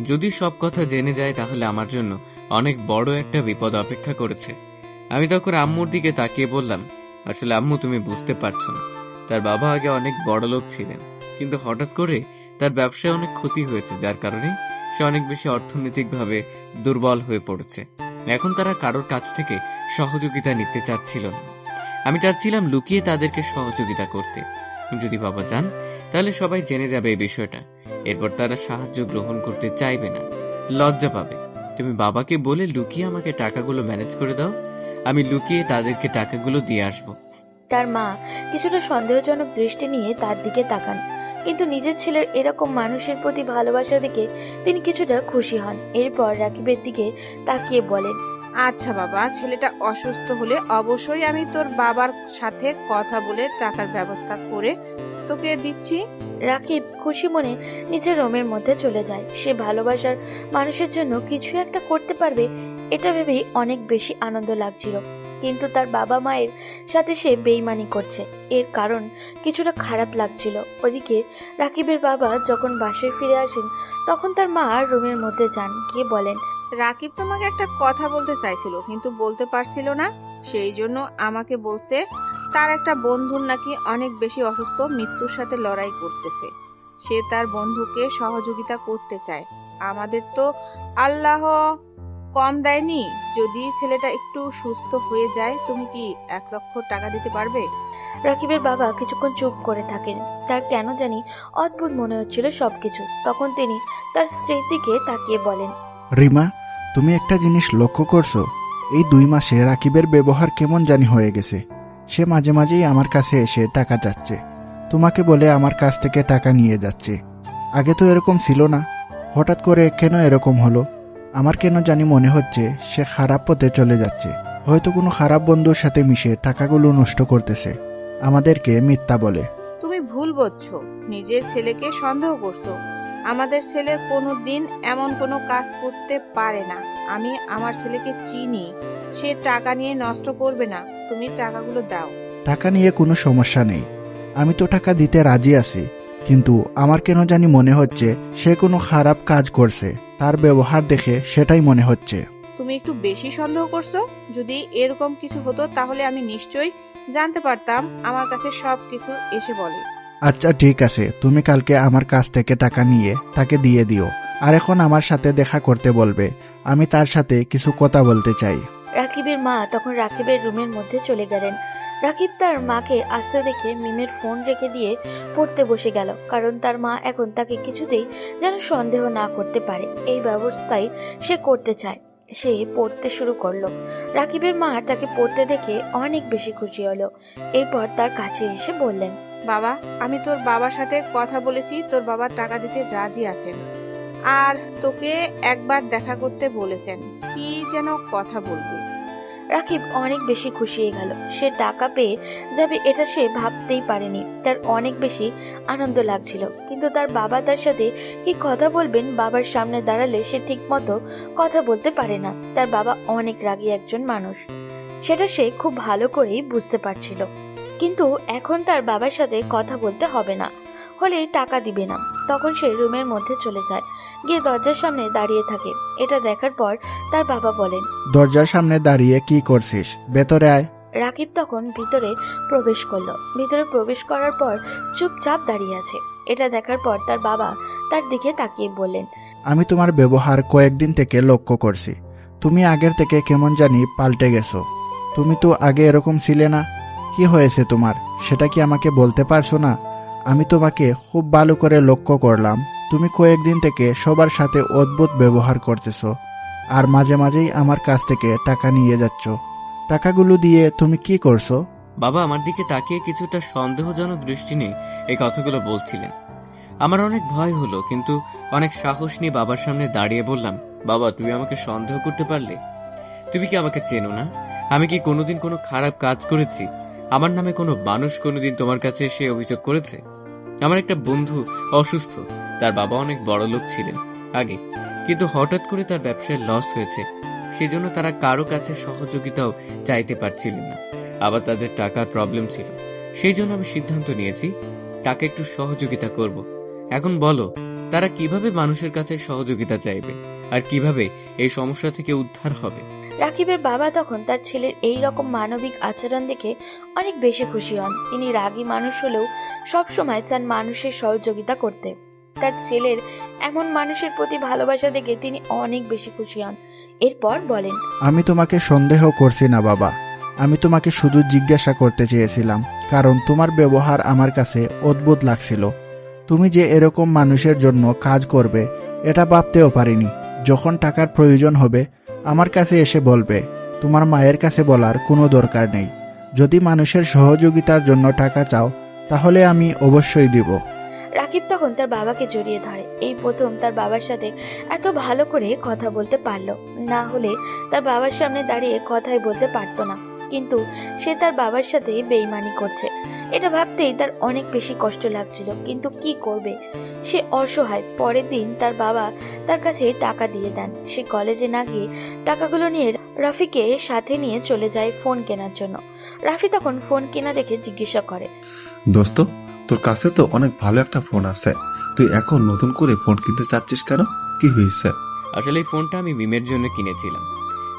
যদি সব কথা জেনে যায় তাহলে আমার জন্য অনেক বড় একটা বিপদ অপেক্ষা করেছে। আমি তখন আম্মুর দিকে তাকিয়ে বললাম, আসলে আম্মু তুমি বুঝতে পারছো না, তার বাবা আগে অনেক বড় লোক ছিলেন, কিন্তু হঠাৎ করে তার ব্যবসায় অনেক ক্ষতি হয়েছে, যার কারণে সে অনেক বেশি অর্থনৈতিকভাবে দুর্বল হয়ে পড়েছে। এখন তারা কারোর কাছ থেকে সহযোগিতা নিতে চাচ্ছিল না। আমি চাচ্ছিলাম লুকিয়ে তাদেরকে সহযোগিতা করতে। যদি বাবা যান তাহলে সবাই জেনে যাবে এই বিষয়টা, এরপর তারা সাহায্য গ্রহণ করতে চাইবে না, লজ্জা পাবে। তুমি বাবাকে বলে লুকিয়ে আমাকে টাকাগুলো ম্যানেজ করে দাও, আমি লুকিয়ে তাদেরকে টাকাগুলো দিয়ে আসবো। তার মা কিছুটা সন্দেহজনক দৃষ্টি নিয়ে তার দিকে তাকান, কিন্তু নিজের ছেলের এরকম মানুষের প্রতি ভালোবাসা দেখে তিনি কিছুটা খুশি হন। এরপর রাকিবের দিকে তাকিয়ে বলেন, আচ্ছা বাবা, ছেলেটা অসুস্থ হলে অবশ্যই আমি তোর বাবার সাথে কথা বলে টাকার ব্যবস্থা করে তোকে দিচ্ছি। রাকিব খুশি মনে নিজের রুমের মধ্যে চলে যায়। সে ভালোবাসার মানুষের জন্য কিছু একটা করতে পারবে এটা ভেবেই অনেক বেশি আনন্দ লাগছিল। কিন্তু তার বাবা মায়ের সাথে সে বেইমানি করছে, এর কারণ কিছুটা খারাপ লাগছিল। ওদিকে রাকিবের বাবা যখন বাসায় ফিরে আসেন তখন তার মা রুমের মধ্যে যান, গিয়ে বলেন, রাকিব তোমাকে একটা কথা বলতে চাইছিল কিন্তু বলতে পারছিল না, সেই জন্য আমাকে বলছে তার একটা বন্ধুর নাকি অনেক বেশি অসুস্থ, মৃত্যুর সাথে লড়াই করতেছে। সে তার বন্ধুকে সহযোগিতা করতে চায়। আমাদের তো আল্লাহ কম দেয়নি, যদি ছেলেটা একটু সুস্থ হয়ে যায় তুমি কি 1 লক্ষ টাকা দিতে পারবে? রাকিবের বাবা কিছুক্ষণ চুপ করে থাকেন। তার কেন জানি অদ্ভুত মনে হচ্ছিল সবকিছু। তখন তিনি তার স্ত্রীর দিকে তাকিয়ে বলেন, রিমা, তুমি একটা জিনিস লক্ষ্য করছো? এই 2 মাসে রাকিবের ব্যবহার কেমন জানি হয়ে গেছে। সে মাঝে মাঝেই আমার কাছে এসে টাকা চাচ্ছে, তোমাকে বলে আমার কাছ থেকে টাকা নিয়ে যাচ্ছে। আগে তো এরকম ছিল না, হঠাৎ করে কেন এরকম হলো? আমার কেন জানি মনে হচ্ছে সে খারাপ পথে চলে যাচ্ছে। হয়তো কোনো খারাপ বন্ধুর সাথে মিশে টাকাগুলো নষ্ট করতেছে, আমাদেরকে মিথ্যা বলে। তুমি ভুল বুঝছো, নিজের ছেলেকে সন্দেহ করছো। আমাদের ছেলে কোনো দিন এমন কোনো কাজ করতে পারে না। আমি আমার ছেলেকে চিনি, সে টাকা নিয়ে নষ্ট করবে না। তুমি টাকাগুলো দাও। টাকা নিয়ে কোনো সমস্যা নেই, আমি তো টাকা দিতে রাজি আছি, কিন্তু আমার কেন জানি মনে হচ্ছে সে কোনো খারাপ কাজ করছে। তার ব্যবহার দেখে সেটাই মনে হচ্ছে। তুমি একটু বেশি সন্দেহ করছো। যদি এরকম কিছু হতো তাহলে আমি নিশ্চয়ই জানতে পারতাম। আমার কাছে সব কিছু এসে বলে। আচ্ছা ঠিক আছে, তুমি কালকে আমার কাছ থেকে টাকা নিয়ে তাকে দিয়ে দিও। আর এখন আমার সাথে দেখা করতে বলবে, আমি তার সাথে কিছু কথা বলতে চাই। রাকিবের মা তখন রাকিবের রুমের মধ্যে চলে গেলেন। রাকিব তার মাকে আসতে দেখে মিমের ফোন রেখে দিয়ে পড়তে বসে গেল, কারণ তার মা এখন তাকে কিছুতেই যেন সন্দেহ না করতে পারে এই ব্যবস্থাই সে করতে চায়। সে পড়তে শুরু করলো। রাকিবের মা তাকে পড়তে দেখে অনেক বেশি খুশি হলো। এরপর তার কাছে এসে বললেন, বাবা, আমি তোর বাবার সাথে কথা বলেছি, তোর বাবা টাকা দিতে রাজি আছেন আর তোকে একবার দেখা করতে বলেছেন। কি যেন কথা বলবি। রাকিব অনেক বেশি খুশি হয়ে গেল। সে টাকা পেয়ে যাবে এটা সে ভাবতেই পারেনি। তার অনেক বেশি আনন্দ লাগছিল, কিন্তু তার বাবা তার সাথে কি কথা বলবেন, বাবার সামনে দাঁড়ালে সে ঠিক মতো কথা বলতে পারে না। তার বাবা অনেক রাগী একজন মানুষ, সেটা সে খুব ভালো করেই বুঝতে পারছিল। কিন্তু এখন তার বাবার সাথে কথা বলতে হবে না, হলে টাকা দিবে না। তখন সে রুমের মধ্যে চলে যায়, গিয়ে দরজার সামনে দাঁড়িয়ে থাকে। এটা দেখার পর তার বাবা বলেন, দরজার সামনে দাঁড়িয়ে কি করছিস? ভেতরে আয়। রাকিব তখন ভিতরে প্রবেশ করলো। ভিতরে প্রবেশ করার পর চুপচাপ দাঁড়িয়ে আছে। এটা দেখার পর তার বাবা তার দিকে তাকিয়ে বললেন, আমি তোমার ব্যবহার কয়েকদিন থেকে লক্ষ্য করছি। তুমি আগের থেকে কেমন জানি পাল্টে গেছো। তুমি তো আগে এরকম ছিলে না। কি হয়েছে তোমার, সেটা কি আমাকে বলতে পারছো না? আমি তোমাকে খুব ভালো করে লক্ষ্য করলাম। তুমি কয়েকদিন থেকে সবার সাথে অদ্ভুত ব্যবহার করতেছো, আর মাঝে মাঝেই আমার কাছ থেকে টাকা নিয়ে যাচ্ছ। টাকাগুলো দিয়ে তুমি কি করছো? বাবা আমার দিকে তাকিয়ে কিছুটা সন্দেহজনক দৃষ্টি নিয়ে এই কথাগুলো বলছিলেন। আমার অনেক ভয় হলো, কিন্তু অনেক সাহস নিয়ে বাবার সামনে দাঁড়িয়ে বললাম, বাবা তুমি আমাকে সন্দেহ করতে পারলে? তুমি কি আমাকে চেনো না? আমি কি কোনোদিন কোনো খারাপ কাজ করেছি? আমার নামে কোনো মানুষ কোনোদিন তোমার কাছে এসে অভিযোগ করেছে? আমার একটা বন্ধু অসুস্থ, তার বাবা অনেক বড় লোক ছিলেন আগে, কিন্তু হঠাৎ করে তার ব্যবসায় লস হয়েছে, সেজন্য তারা কারো কাছে সহযোগিতাও চাইতে পারছিলেন না। আবার তাদের টাকার প্রবলেম ছিল, সেই জন্য আমি সিদ্ধান্ত নিয়েছি তাকে একটু সহযোগিতা করব। এখন বলো, তারা কিভাবে মানুষের কাছে সহযোগিতা চাইবে আর কিভাবে এই সমস্যা থেকে উদ্ধার হবে? রাকিবের বাবা তখন তার ছেলের এই রকম মানবিক আচরণ দেখে অনেক বেশি খুশি হন। তিনি রাগী মানুষ হলেও সবসময় চান মানুষের সহযোগিতা করতে। তার ছেলের এমন মানুষের প্রতি ভালোবাসা দেখে তিনি অনেক বেশি খুশি হন। এরপর বলেন, আমি তোমাকে সন্দেহ করছি না বাবা, আমি তোমাকে শুধু জিজ্ঞাসা করতে চেয়েছিলাম, কারণ তোমার ব্যবহার আমার কাছে অদ্ভুত লাগছিল। তুমি যে এরকম মানুষের জন্য কাজ করবে এটা ভাবতেও পারিনি। যখন টাকার প্রয়োজন হবে আমার কাছে এসে বলবে, তোমার মায়ের কাছে বলার কোনো দরকার নেই। যদি মানুষের সহযোগিতার জন্য টাকা চাও তাহলে আমি অবশ্যই দিব। রাকিব তখন তার বাবাকে জড়িয়ে ধরে। এই প্রথম তার বাবার সাথে এত ভালো করে কথা বলতে পারলো, না হলে তার বাবার সামনে দাঁড়িয়ে কথাই বলতে পারতো না। কিন্তু সে তার বাবার সাথে বেইমানি করছে, এটা ভাবতেই তার অনেক বেশি কষ্ট লাগছিল। কিন্তু কি করবে, সে অসহায়। পরের দিন তার বাবা তার কাছে টাকা দিয়ে দেন। সে কলেজে না গিয়ে টাকাগুলো নিয়ে রাফিকে সাথে নিয়ে চলে যায় ফোন কেনার জন্য। রাফি তখন ফোন কেনা দেখে জিজ্ঞাসা করে, দোস্ত, তোর কাছে তো অনেক ভালো একটা ফোন আছে, তুই এখন নতুন করে ফোন কিনতে চাচ্ছিস কেন? কি হয়েছে? আসলে এই ফোনটা আমি মিমের জন্য কিনেছিলাম।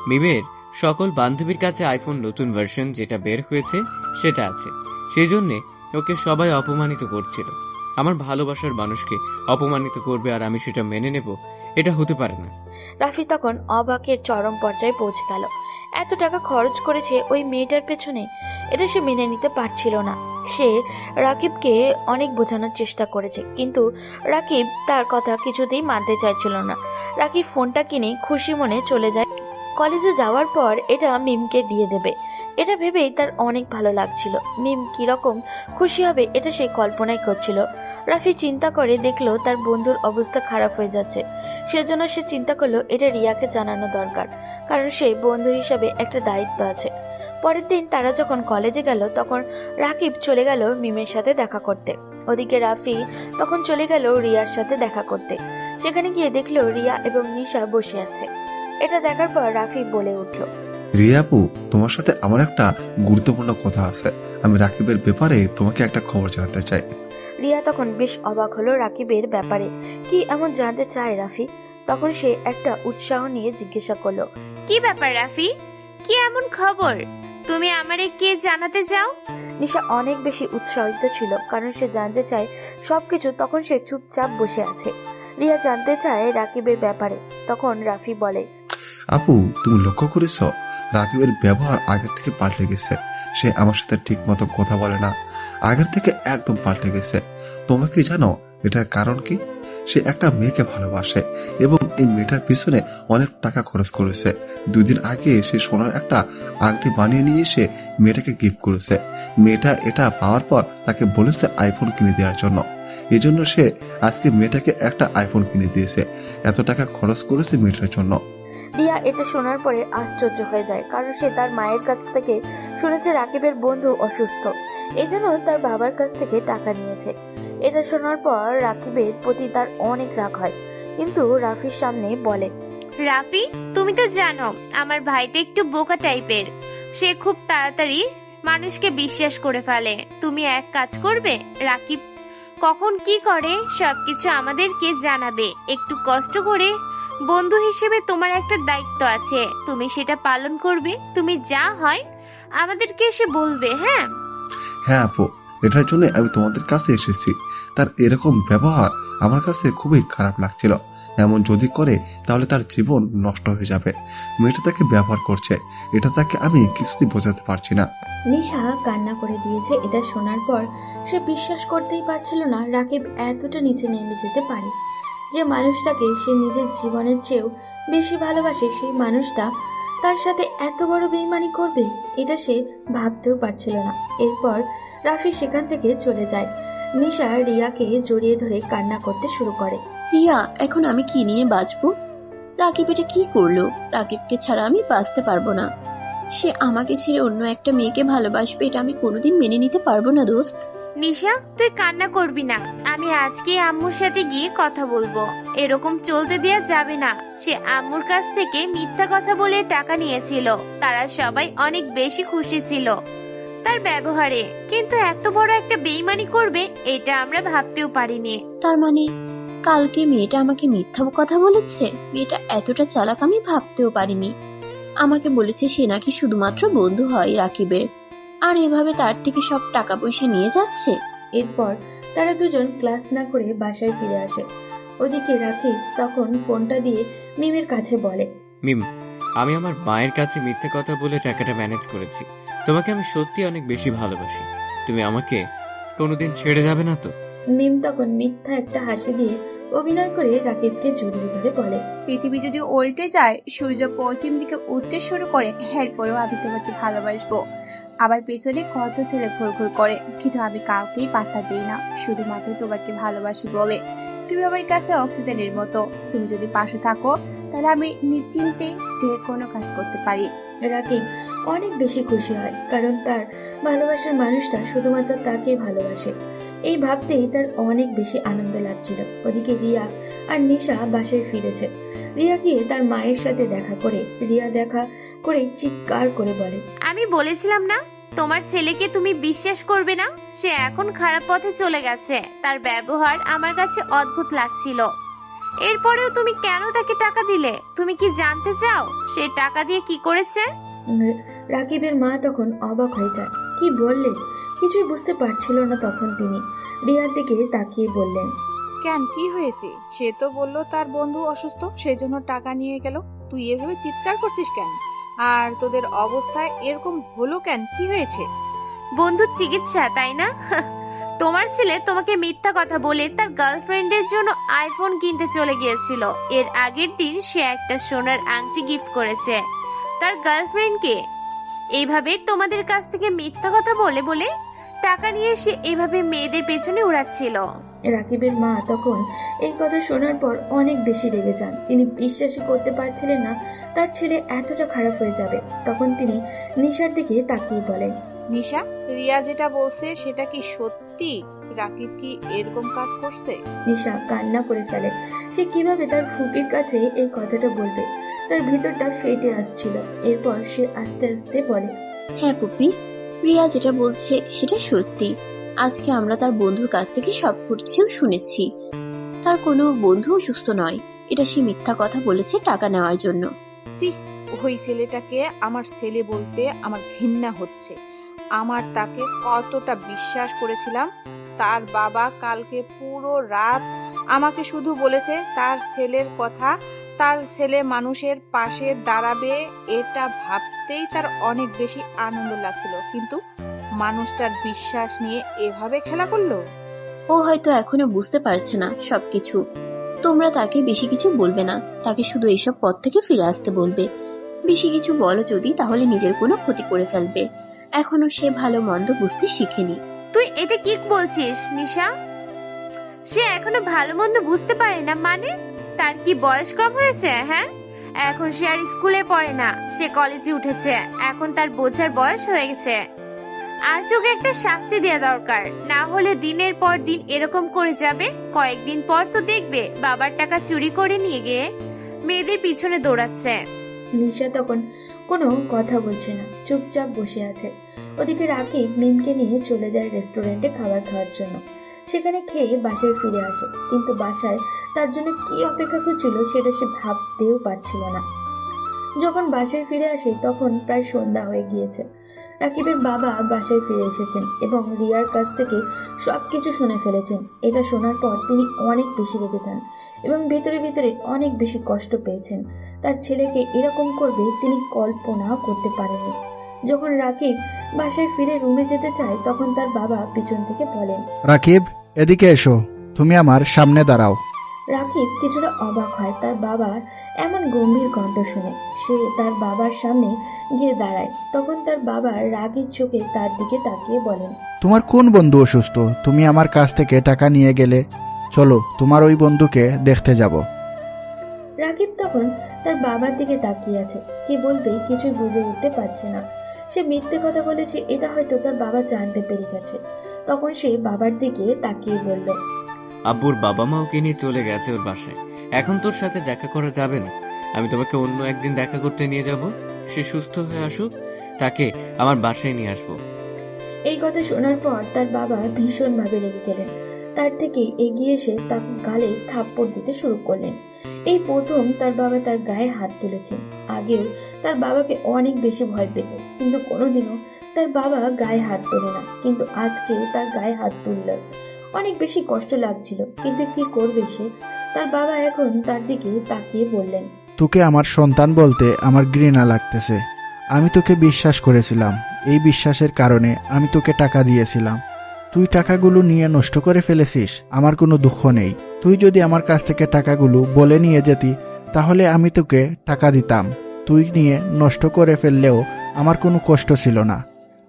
মিমের সকল বান্ধবীর কাছে আইফোন নতুন ভার্সন যেটা বের হয়েছে সেটা আছে, সেই জন্যে ওকে সবাই অপমানিত করছিল। আমার ভালোবাসার মানুষকে অপমানিত করবে আর আমি সেটা মেনে নেব, এটা হতে পারে না। রাফি তখন অবাকের চরম পর্যায়ে পৌঁছে গেল। এত টাকা খরচ করেছে ওই মেয়েটার পেছনে, এটা সে মেনে নিতে পারছিল না। সে রাকিবকে অনেক বোঝানোর চেষ্টা করেছে, কিন্তু রাকিব তার কথা কিছুতেই মানতে চাইছিল না। রাকিব ফোনটা কিনে খুশি মনে চলে যায়। কলেজে যাওয়ার পর এটা মিমকে দিয়ে দেবে, এটা ভেবেই তার অনেক ভালো লাগছিল। মিম কিরকম খুশি হবে এটা সে কল্পনাই করছিল। রাফি চিন্তা করে দেখলো তার বন্ধুর অবস্থা খারাপ হয়ে যাচ্ছে, সেজন্য সে চিন্তা করলো এটা রিয়াকে জানানো দরকার, কারণ সে বন্ধু হিসাবে একটা দায়িত্ব আছে। পরের দিন তারা যখন কলেজে গেল তখন রাকিব চলে গেল মিমের সাথে দেখা করতে। ওদিকে রাফি তখন চলে গেল রিয়ার সাথে দেখা করতে। সেখানে গিয়ে দেখলো রিয়া এবং নিশা বসে আছে। এটা দেখার পর রাফি বলে উঠল, রিয়া আপু, তোমার সাথে আমার একটা গুরুত্বপূর্ণ কথা আছে। আমি রাকিবের ব্যাপারে তোমাকে একটা খবর জানাতে চাই। রিয়া তখন বেশ অবাক হলো রাকিবের ব্যাপারে কি এমন জানতে চায় রাফি। তখন সে একটা উৎসাহ নিয়ে জিজ্ঞাসা করলো, কি ব্যাপার রাফি, কি এমন খবর তুমি আমারে কে জানাতে চাও? নিশা অনেক বেশি উৎসাহিত ছিল, কারণ সে জানতে চায় সবকিছু। তখন সে চুপচাপ বসে আছে। রিয়া জানতে চায় রাকিবের ব্যাপারে। তখন রাফি বলে, আপু, তুমি লক্ষ্য করেছ রাকিবের ব্যবহার আগের থেকে পাল্টে গেছে। সে আমার সাথে ঠিক মতো কথা বলে না, আগের থেকে একদম পাল্টে গেছে। তোমরা কি জানো এটার কারণ কি? সে একটা মেয়েকে ভালোবাসে এবং এই মেয়েটার পিছনে অনেক টাকা খরচ করেছে। 2 দিন আগে সে সোনার একটা আংটি বানিয়ে নিয়ে এসে মেয়েটাকে গিফট করেছে। মেয়েটা এটা পাওয়ার পর তাকে বলেছে আইফোন কিনে দেওয়ার জন্য। এই জন্য সে আজকে মেয়েটাকে একটা আইফোন কিনে দিয়েছে। এত টাকা খরচ করেছে মেয়েটার জন্য। রিয়া এটা শোনার পরে আশ্চর্য হয়ে যায়, কারণ সে তার মায়ের কাছ থেকে শুনেছে রাকিবের বন্ধু অসুস্থ, এই জন্য তার বাবার কাছ থেকে টাকা নিয়েছে। এটা শোনার পর রাকিবের প্রতি তার অনেক রাগ হয়, কিন্তু রাফির সামনে বলে, রাফি, তুমি তো জানো আমার ভাইটা একটু বোকা টাইপের, সে খুব তাড়াতাড়ি মানুষকে বিশ্বাস করে ফেলে। তুমি এক কাজ করবে, রাকিব কখন কি করে সবকিছু আমাদেরকে জানাবে। একটু কষ্ট করে, বন্ধু হিসেবে তোমার একটা দায়িত্ব আছে, তুমি সেটা পালন করবে। তুমি যা হয় আমাদেরকে এসে বলবে। হ্যাঁ হ্যাঁ আপু, এটার জন্য আমি তোমাদের কাছে এসেছি। তার এরকম ব্যবহার আমার কাছে খুবই খারাপ লাগছিল। এমন যদি করে তাহলে তার জীবন নষ্ট হয়ে যাবে। মেয়েটা তাকে ব্যবহার করছে, এটা তাকে আমি কিছুতেই বোঝাতে পারছি না। নিশা কান্না করে দিয়েছে। এটা শোনার পর সে বিশ্বাস করতেই পারছিল না রাকিব এতটা নিচে নেমে যেতে পারে। যে মানুষটাকে সে নিজের জীবনের চেয়েও বেশি ভালোবাসে, সেই মানুষটা তার সাথে এত বড় বেইমানি করবে, এটা সে ভাবতেও পারছিল না। এরপর রাফি সেখান থেকে চলে যায়। নিশা রিয়াকে জড়িয়ে ধরে কান্না করতে শুরু করে। রিয়া, এখন আমি কি নিয়ে বাঁচবো? রাকিব এটা কি করলো? রাকিবকে ছাড়া আমি বাঁচতে পারবো না। সে আমাকে ছেড়ে অন্য একটা মেয়েকে ভালোবাসবে, এটা আমি কোনোদিন মেনে নিতে পারবো না দোস্ত। নিশা, তুই কান্না করবি না। আমি আজকে আম্মুর সাথে গিয়ে কথা বলবো। এরকম চলতে দেয়া যাবে না। সে আম্মুর কাছ থেকে মিথ্যা কথা বলে টাকা নিয়েছিল। তারা সবাই অনেক বেশি খুশি ছিল তার ব্যবহারে, কিন্তু এত বড় একটা বেইমানি করবে এটা আমরা ভাবতেও পারিনি। তার মানে কালকে মেয়েটা আমাকে মিথ্যা কথা বলেছে? মেয়েটা এতটা চালাক আমি ভাবতেও পারিনি। আমাকে বলেছে সে নাকি শুধুমাত্র বন্ধু হয় রাকিবের, আর এভাবে তার থেকে সব টাকা পয়সা নিয়ে যাচ্ছে। এরপর তারা দুজন ক্লাস না করে বাসায় ফিরে আসে। ওদিকে রাকিব তখন ফোনটা দিয়ে মিমের কাছে বলে, মিম, আমি আমার মায়ের কাছে মিথ্যে কথা বলে টাকাটা ম্যানেজ করেছি। তোমাকে আমি সত্যি অনেক বেশি ভালোবাসি। তুমি আমাকে কোনোদিন ছেড়ে যাবে না তো? মিম তখন মিথ্যা একটা হাসি দিয়ে অভিনয় করে রাকিবকে জড়িয়ে ধরে বলে, পৃথিবী যদি উল্টে যায়, সূর্য পশ্চিম দিকে উঠতে শুরু করে, এরপরেও আমি তোমাকে ভালোবাসবো। আবার পেছনে কত ছেলে ঘুরঘুর করে, কিন্তু আমি কাউকেই পাত্তা দিই না, শুধুমাত্র তোমাকে ভালোবাসি বলে। তুমি আমার কাছে অক্সিজেনের মতো। তুমি যদি পাশে থাকো তাহলে আমি নিশ্চিন্তে যে কোনো কাজ করতে পারি। রাকিব অনেক বেশি খুশি হয়, কারণ তার ভালোবাসার মানুষটা শুধুমাত্র তাকেই ভালোবাসে। এই ভাবতেই তার অনেক বেশি আনন্দ লাগছিল। ওদিকে রিয়া আর নিশা বাসায় ফিরেছে। রিয়া গিয়ে তার মায়ের সাথে দেখা করে চিৎকার করে বলে, আমি বলেছিলাম না তোমার ছেলেকে তুমি বিশ্বাস করবে না? সে এখন খারাপ পথে চলে গেছে। তার ব্যবহার আমার কাছে অদ্ভুত লাগছিল। এরপরেও তুমি কেন তাকে টাকা দিলে? তুমি কি জানতে চাও সে টাকা দিয়ে কি করেছে? রাকিবের মা তখন অবাক হয়ে যায়। কি বললে? কিছুই বুঝতে পারছিল না তখন তিনি। রিয়ার দিকে তাকিয়ে বললেন, কেন, কি হয়েছে? সে তো বললো তার বন্ধু অসুস্থ, সেজন্য টাকা নিয়ে গেল। তুই এভাবে চিৎকার করছিস কেন? আর তোদের অবস্থায় এরকম হলো কেন? কি হয়েছে? বন্ধুর চিকিৎসা, তাই না? তোমার ছেলে তোমাকে মিথ্যা কথা বলে তার গার্লফ্রেন্ডের জন্য আইফোন কিনতে চলে গিয়েছিল। এর আগের দিন সে একটা সোনার আংটি গিফট করেছে তার গার্লফ্রেন্ডকে। এইভাবে তোমাদের কাছ থেকে মিথ্যা কথা বলে বলে টাকা নিয়ে সে এইভাবে মেয়েদের পেছনে উড়াচ্ছিল। রাকিবের মা তখন এই কথা শোনার পর অনেক বেশি রেগে যান। তিনি বিশ্বাসই করতে পারছিলেন না তার ছেলে এতটা খারাপ হয়ে যাবে। তখন তিনি নিশার দিকে তাকিয়ে বলেন, নিশা, রিয়া যেটা বলছে সেটা কি সত্যি? রাকিব কি এরকম কাজ করছে? নিশা কান্না করে ফেলে। সে কিভাবে তার ফুপির কাছে এই কথাটা বলবে? তার ভিতরটা ফেটে আসছিল। এরপর সে আস্তে আস্তে বলে, হ্যাঁ ফুপি, রিয়া যেটা বলছে সেটা সত্যি। আজকে আমরা তার বন্ধুর কাছ থেকে সব কিছুও শুনেছি। তার কোনো বন্ধু সুস্থ নয়, এটা সে মিথ্যা কথা বলেছে টাকা নেওয়ার জন্য। ওই ছেলেটাকে আমার ছেলে বলতে আমার ঘৃণা হচ্ছে। আমার তাকে কতটা বিশ্বাস করেছিলাম। তার বাবা কালকে পুরো রাত আমাকে শুধু বলেছে তার ছেলের কথা, তার ছেলে মানুষের পাশে দাঁড়াবে। এটা ভাবতেই তার অনেক বেশি আনন্দ লাগছিল, কিন্তু মানুষটার বিশ্বাস নিয়ে এভাবে খেলা করলো। ও হয়তো এখনো বুঝতে পারছে না সবকিছু। তোমরা তাকে বেশি কিছু বলবে না, তাকে শুধু এইসব পথ থেকে ফিরে আসতে বলবে। বেশি কিছু বলো যদি, তাহলে নিজের কোনো ক্ষতি করে ফেলবে। এখনো সে ভালো মন্দ বুঝতে শিখেনি। তুই এটা কি বলছিস নিশা? সে এখনো ভালো মন্দ বুঝতে পারে না মানে? তার কি বয়স কম হয়েছে? হ্যাঁ, এখন সে আর স্কুলে পড়ে না, সে কলেজে উঠেছে। এখন তার বোঝার বয়স হয়ে গেছে। আজ ওকে একটা শাস্তি দেওয়া দরকার, না হলে দিনের পর দিন এরকম করে যাবে। কয়েকদিন পর তো দেখবে বাবার টাকা চুরি করে নিয়ে গিয়ে মেয়েদের পিছনে দৌড়াচ্ছে। নিশা তখন কোনো কথা বলছে না, চুপচাপ বসে আছে। ওদিকে রাকিব মিমকে নিয়ে চলে যায় রেস্টুরেন্টে খাবার খাওয়ার জন্য। সেখানে খেয়ে বাসায় ফিরে আসে, কিন্তু বাসায় তার জন্য কি অপেক্ষা করছিল সেটা সে ভাবতেও পারছিল না। যখন বাসায় ফিরে আসে তখন প্রায় সন্ধ্যা হয়ে গিয়েছে। রাকিবের বাবা বাসায় ফিরে এসেছেন এবং রিয়ার কাছ থেকে সবকিছু শুনে ফেলেছেন। এটা শোনার পর তিনি অনেক বেশি রেগে যান এবং ভেতরে ভেতরে অনেক বেশি কষ্ট পেয়েছেন। তার ছেলেকে এরকম করবে তিনি কল্পনাও করতে পারেননি। যখন রাকিব বাসায় ফিরে রুমে যেতে চায় তখন তার বাবা পিছন থেকে বলেন, রাকিব, এদিকে এসো, তুমি আমার সামনে দাঁড়াও। রাকিব কিছুটা অবাক হয় তার বাবার এমন গম্ভীর কণ্ঠ শুনে। সে তার বাবার সামনে গিয়ে দাঁড়ায়। তখন তার বাবা রাগের চোখে তার দিকে তাকিয়ে বলেন, তোমার কোন বন্ধু অসুস্থ? তুমি আমার কাছ থেকে টাকা নিয়ে গেলে। চলো, তোমার ওই বন্ধুকে দেখতে যাব। রাকিব তখন তার বাবার দিকে তাকিয়ে আছে, কি বলবে কিছুই বুঝে উঠতে পারছে না। সে মিথ্যে কথা বলেছে এটা হয়তো তার বাবা জানতে পেরে গেছে। তখন সে বাবার দিকে তাকিয়ে বলল, আব্বুর বাবা মা ওকে নিয়ে চলে গেছে ওর বাসায়। এখন তোর সাথে দেখা করা যাবে না। আমি তোমাকে অন্য একদিন দেখা করতে নিয়ে যাব। সে সুস্থ হয়ে আসুক, তাকে আমার বাসায় নিয়ে আসবো। এই কথা শোনার পর তার বাবা ভীষণভাবে রেগে গেলেন। তার থেকে এগিয়ে এসে তার গালে থাপ্পড় দিতে শুরু করলেন। এই প্রথম তার বাবা তার গায়ে হাত তুলেছেন। আগেও তার বাবাকে অনেক বেশি ভয় পেত, কিন্তু কোনোদিনও তার বাবা গায়ে হাত তোলে না, কিন্তু আজকে তার গায়ে হাত তুলল। অনেক বেশি কষ্ট লাগছিল, কিন্তু কি করবে সে? তার বাবা এখন তার দিকে তাকিয়ে বললেন, তোকে আমার সন্তান বলতে আমার ঘৃণা লাগতেছে। আমি তোকে বিশ্বাস করেছিলাম, এই বিশ্বাসের কারণে আমি তোকে টাকা দিয়েছিলাম। তুই টাকাগুলো নিয়ে নষ্ট করে ফেলেছিস, আমার কোনো দুঃখ নেই। তুই যদি আমার কাছ থেকে টাকাগুলো বলে নিয়ে যেতি তাহলে আমি তোকে টাকা দিতাম। তুই নিয়ে নষ্ট করে ফেললেও আমার কোনো কষ্ট ছিল না।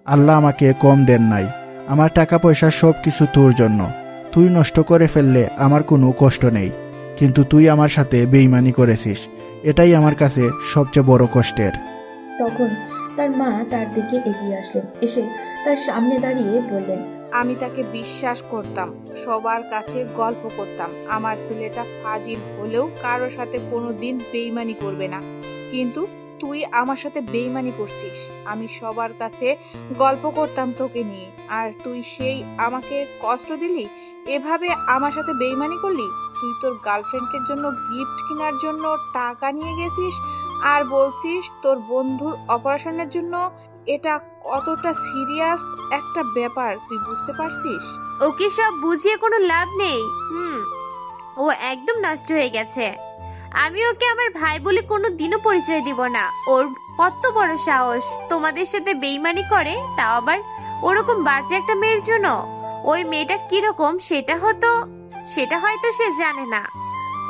আল্লাহ আমাকে কম দেন নাই। আমার টাকা পয়সা সব কিছু তোর জন্য। তুই নষ্ট করে ফেললে আমার কোনো কষ্ট নেই, কিন্তু তুই আমার সাথে বেইমানি করেছিস, এটাই আমার কাছে সবচেয়ে বড় কষ্টের। তখন তার মা তার দিকে এগিয়ে আসলেন, এসে তার সামনে দাঁড়িয়ে বললেন, আমি তাকে বিশ্বাস করতাম, সবার কাছে গল্প করতাম আমার ছেলেটা ফাজিল হলেও কারোর সাথে কোনোদিন বেইমানি করবে না, কিন্তু তুই আমার সাথে বেইমানি করছিস। আমি সবার কাছে গল্প করতাম তোকে নিয়ে, আর তুই সেই আমাকে কষ্ট দিলি, এভাবে আমার সাথে বেইমানি করলি। তুই তোর গার্লফ্রেন্ডের জন্য গিফট কেনার জন্য টাকা নিয়ে গেছিস আর বলছিস তোর বন্ধুর অপারেশনের জন্য। এটা কতটা সিরিয়াস একটা ব্যাপার তুই বুঝতে পারছিস? ওকে সব বুঝিয়ে কোনো লাভ নেই। ও একদম নষ্ট হয়ে গেছে। আমি ওকে আমার ভাই বলে কোনো দিনও পরিচয় দিব না। ওর কত বড় সাহস তোমাদের সাথে বেইমানি করে, তাও আবার ওরকম বাজে একটা মেয়ের জন্য। ওই মেয়েটা কিরকম সেটা হয়তো সে জানে না।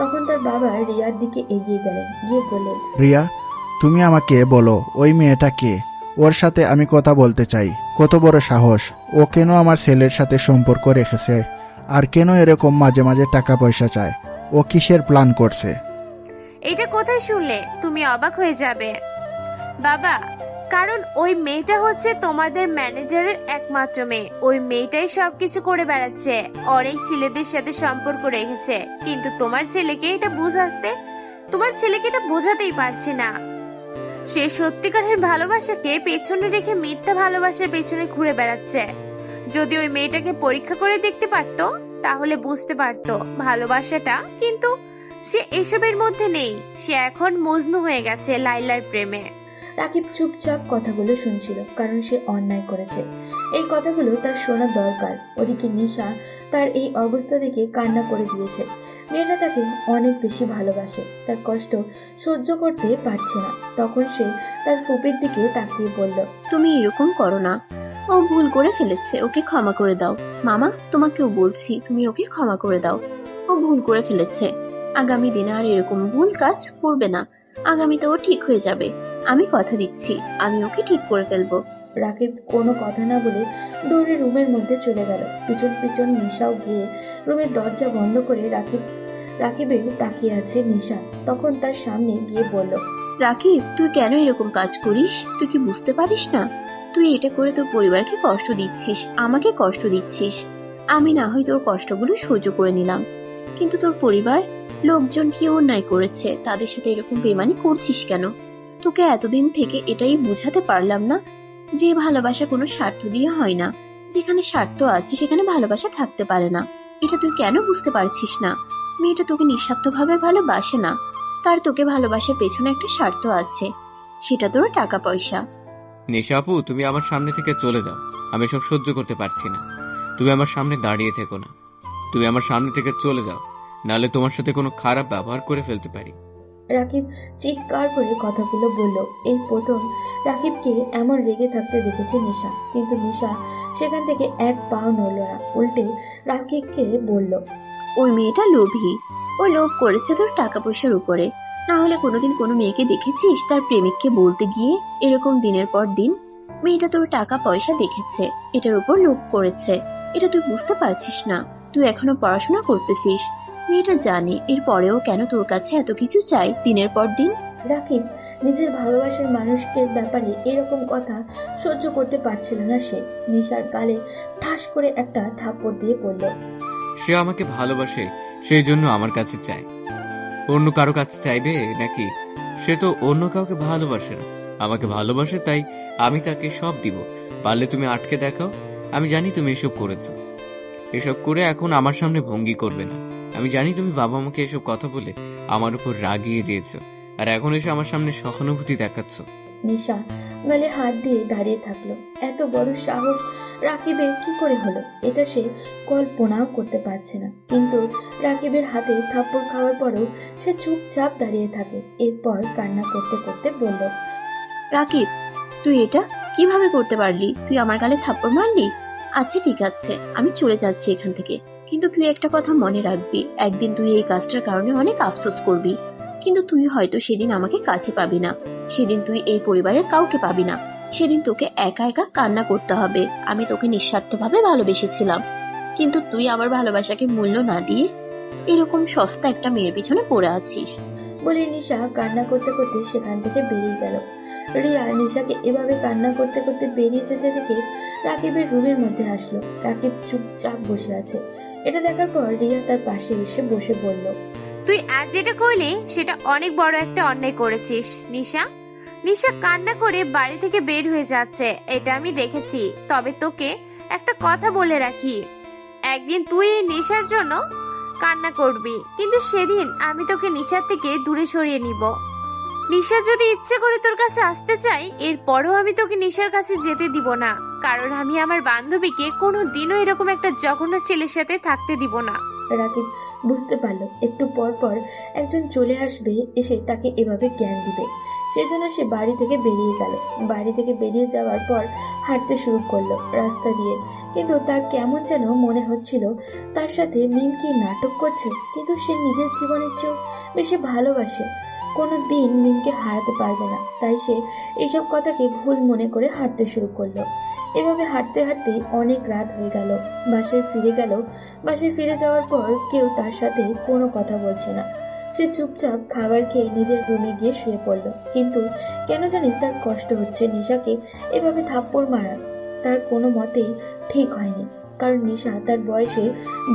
তখন তার বাবা রিয়ার দিকে এগিয়ে গেলেন, গিয়ে বললেন, রিয়া, তুমি আমাকে বলো ওই মেয়েটা কে? ওর সাথে আমি কথা বলতে চাই। কত বড় সাহস! ও কেন আমার ছেলের সাথে সম্পর্ক রেখেছে? আর কেন এরকম মাঝে মাঝে টাকা পয়সা চায়? ও কিসের প্ল্যান করছে? এটা কোথায় শুনলে তুমি অবাক হয়ে যাবে বাবা, কারণ ওই মেয়েটা হচ্ছে তোমাদের ম্যানেজারের একমাত্র মেয়ে। ওই মেয়েটাই সবকিছু করে বেড়াচ্ছে, অনেক ছেলেদের সাথে সম্পর্ক রেখেছে, কিন্তু তোমার ছেলেকে এটা বোঝাতেই পারছে না। সে সত্যিকারের ভালোবাসাকে পেছনে রেখে মিথ্যা ভালোবাসার পেছনে ঘুরে বেড়াচ্ছে। যদি ওই মেয়েটাকে পরীক্ষা করে দেখতে পারতো তাহলে বুঝতে পারতো ভালোবাসাটা, কিন্তু সে এসবের মধ্যে নেই। সে এখন মজনু হয়ে গেছে লাইলার প্রেমে। রাকিব চুপচাপ কথাগুলো শুনছিল, কারণ সে অন্যায় করেছে। এই কথাগুলো তার শোনা দরকার। ওদিকে নিশা তার এই অবস্থা দেখে কান্না করে দিয়েছে। মেয়েটা তাকে অনেক বেশি ভালোবাসে, তার কষ্ট সহ্য করতে পারছে না। তখন সে তার ফুপির দিকে তাকিয়ে বলল, তুমি এরকম করো না, ও ভুল করে ফেলেছে, ওকে ক্ষমা করে দাও। মামা, তোমাকেও বলছি, তুমি ওকে ক্ষমা করে দাও। ও ভুল করে ফেলেছে, আগামী দিনে আর এরকম ভুল কাজ করবে না। আগামীতে ও ঠিক হয়ে যাবে, আমি কথা দিচ্ছি, আমি ওকে ঠিক করে ফেলবো। রাকিব কোনো কথা না বলে দৌড়ে রুমের মধ্যে চলে গেল। পিছন পিছন নিশাও গিয়ে রুমের দরজা বন্ধ করে রাকিবের তাকিয়ে আছে নিশা। তখন তার সামনে গিয়ে বলল, রাকিব, তুই কেন এরকম কাজ করিস? তুই কি বুঝতে পারিস না? তুই এটা করে তোর পরিবারকে কষ্ট দিচ্ছিস, আমাকে কষ্ট দিচ্ছিস। আমি না হয় তোর কষ্টগুলো সহ্য করে নিলাম, কিন্তু তোর পরিবার লোকজন কি অন্যায় করেছে, তাদের সাথে এরকম বেমানি করছিস কেন? তোকে এতদিন থেকে এটাই বুঝাতে পারলাম না যে ভালোবাসা কোনো স্বার্থ দিয়ে হয় না। যেখানে স্বার্থ আছে সেখানে ভালোবাসা থাকতে পারে না। এটা তুই কেন বুঝতে পারছিস না? মেয়েটা তোকে নিঃস্বার্থভাবে ভালোবাসে না, তার তোকে ভালোবাসার পেছনে একটা স্বার্থ আছে, সেটা তোর টাকা পয়সা। নিশা আপু, তুমি আমার সামনে থেকে চলে যাও। আমি সব সহ্য করতে পারছি না। তুমি আমার সামনে দাঁড়িয়ে থেকো না। তুমি আমার সামনে থেকে চলে যাও, নাহলে তোমার সাথে কোনো খারাপ ব্যবহার করে ফেলতে পারি। রাকিব চিৎকার করে কথাগুলো বলল। এই প্রথম রাকিবকে এমন রেগে থাকতে দেখেছে নিশা, কিন্তু নিশা সেখান থেকে এক পাও নড়ল না। উল্টে রাকিবকে বলল, ওই মেয়েটা লোভী, ও লোভ করেছে তোর টাকা পয়সার উপরে। না হলে কোনোদিন কোনো মেয়েকে দেখেছিস তার প্রেমিককে বলতে গিয়ে এরকম দিনের পর দিন? মেয়েটা তোর টাকা পয়সা দেখেছে, এটার উপর লোভ করেছে। এটা তুই বুঝতে পারছিস না? তুই এখনো পড়াশোনা করতেছিস, মেয়েটা জানে এর পরেও কেন তোর কাছে এত কিছু চাই দিনের পর দিন। রাকিব নিজের ভালোবাসার মানুষের ব্যাপারে এরকম কথা সহ্য করতে পারছিল না সে। নিশার গালে ঠাস করে একটা থাপ্পড় দিয়ে পড়ল। সে আমাকে ভালোবাসে, সেই জন্য আমার কাছে চায়। অন্য কারো কাছে চাইবে নাকি? সে তো অন্য কাউকে ভালোবাসে না, আমাকে ভালোবাসে, তাই আমি তাকে সব দিব। পারলে তুমি আটকে দেখাও। আমি জানি তুমি এসব করেছো, এসব করে এখন আমার সামনে ভঙ্গি করবে না। আমি জানি তুমি বাবা মাকে এসব কথা বলে আমার উপর রাগিয়ে দিয়েছো, আর এখন এসে আমার সামনে সহানুভূতি দেখাচ্ছ। নিশা গালে হাত দিয়ে দাঁড়িয়ে থাকলো। এত বড় সাহস রাকিবের কি করে হলো, এটা সে কল্পনাও করতে পারছে না। কিন্তু রাকিবের হাতে থাপ্পড় খাওয়ার পরেও সে চুপচাপ দাঁড়িয়ে থাকে। এরপর কান্না করতে করতে বলল, রাকিব, তুই এটা কিভাবে করতে পারলি? তুই আমার গালে থাপ্পড় মারলি? আচ্ছা ঠিক আছে, আমি চলে যাচ্ছি এখান থেকে, কিন্তু তুই একটা কথা মনে রাখবি, একদিন তুই এই কাজটার কারণে অনেক আফসোস করবি। কিন্তু তুই হয়তো সেদিন আমাকে কাছে পাবি না, সেদিন তুই এই পরিবারের কাউকে পাবি না, সেদিন তোকে একা একা কান্না করতে হবে। আমি তোকে নিঃস্বার্থভাবে ভালোবেসেছিলাম, কিন্তু তুই আমার ভালোবাসাকে মূল্য না দিয়ে এরকম সস্তা একটা মেয়ের পিছনে পড়ে আছিস। বলে নিশা কান্না করতে করতে সেখান থেকে বেরিয়ে গেল। রিয়া নিশাকে এভাবে কান্না করতে করতে বেরিয়ে যেতে দেখে রাকিবের রুমের মধ্যে আসলো। রাকিব চুপচাপ বসে আছে। এটা দেখার পর রিয়া তার পাশে এসে বসে বলল, তুই আজ যেটা করলি সেটা অনেক বড় একটা অন্যায় করেছিস নিশা। নিশা কান্না করে বাড়ি থেকে বের হয়ে যাচ্ছে, এটা আমি দেখেছি। তবে তোকে একটা কথা বলে রাখি, একদিন তুই এই নেশার জন্য কান্না করবি, কিন্তু সেদিন আমি তোকে নেশার থেকে দূরে সরিয়ে নিব। নিশা যদি ইচ্ছে করে তোর কাছে আসতে চাই, এরপরও আমি তোকে নিশার কাছে যেতে দিব না, কারণ আমি আমার বান্ধবীকে কোনো দিনও এরকম একটা জঘন্য ছেলের সাথে থাকতে দিব না। রাকিব বুঝতে পারলো একটু পর পর একজন চলে আসবে, এসে তাকে এভাবে জ্ঞান দিবে। সেজন্য সে বাড়ি থেকে বেরিয়ে গেল। বাড়ি থেকে বেরিয়ে যাওয়ার পর হাঁটতে শুরু করলো রাস্তা দিয়ে। কিন্তু তার কেমন যেন মনে হচ্ছিল তার সাথে মিম কি নাটক করছে, কিন্তু সে নিজের জীবনের চেয়েও বেশি ভালোবাসে। কোনো দিন মিমকে হারাতে পারবে না, তাই সে এইসব কথাকে ভুল মনে করে হাঁটতে শুরু করলো। এভাবে হাঁটতে হাঁটতে অনেক রাত হয়ে গেল। বাসায় ফিরে গেল। বাসায় ফিরে যাওয়ার পর কেউ তার সাথে কোনো কথা বলছে না। সে চুপচাপ খাবার খেয়ে নিজের রুমে গিয়ে শুয়ে পড়ল। কিন্তু কেন জানি তার কষ্ট হচ্ছে নিশাকে এভাবে থাপ্পড় মারা তার কোনো মতেই ঠিক হয়নি, কারণ নিশা তার বয়সে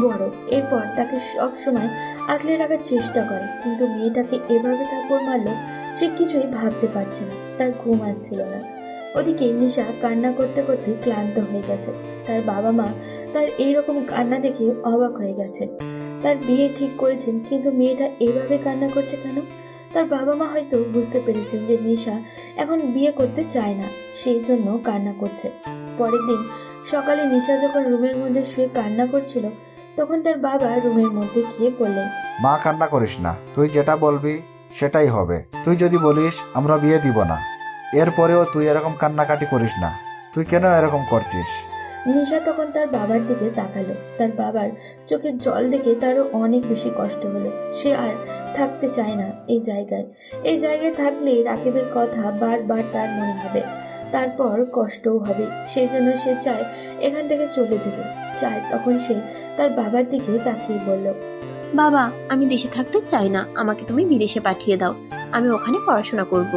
বড়। এরপর তাকে সব সময় আগলে রাখার চেষ্টা করে, কিন্তু মেয়েটাকে এভাবে থাপ্পড় মারলো সে কিছুই ভাবতে পারছে না। তার ঘুম আসছিল না। ওদিকে নিশা কান্না করতে করতে ক্লান্ত হয়ে গেছে। তার বাবা মা তার এইরকম কান্না দেখে অবাক হয়ে গেছে। তার বিয়ে ঠিক করেছেন, কিন্তু মেয়েটা এভাবে কান্না করছে কেন? তার বাবা মা হয়তো বুঝতে পেরেছেন যে নিশা এখন বিয়ে করতে চায় না, সেই জন্য কান্না করছে। পরের দিন সকালে নিশা যখন রুমের মধ্যে শুয়ে কান্না করছিল, তখন তার বাবা রুমের মধ্যে গিয়ে বললেন, মা, কান্না করিস না, তুই যেটা বলবি সেটাই হবে। তুই যদি বলিস আমরা বিয়ে দিব না, এরপরেও তুই এরকম কান্নাকাটি করিস না। তুই কেন এরকম করছিস? নিশা তখন তার বাবার দিকে তাকালো। তার বাবার চোখের জল দেখে তারও অনেক বেশি কষ্ট হলো। সে আর থাকতে চায় না এই জায়গায়। এই জায়গায় থাকলে রাকিবের কথা বারবার তার মনে হবে, তারপর কষ্টও হবে। সেই জন্য সে চায় এখান থেকে চলে যেতে চায়। তখন সে তার বাবার দিকে তাকিয়ে বলল, বাবা, আমি দেশে থাকতে চাই না, আমাকে তুমি বিদেশে পাঠিয়ে দাও, আমি ওখানে পড়াশোনা করব।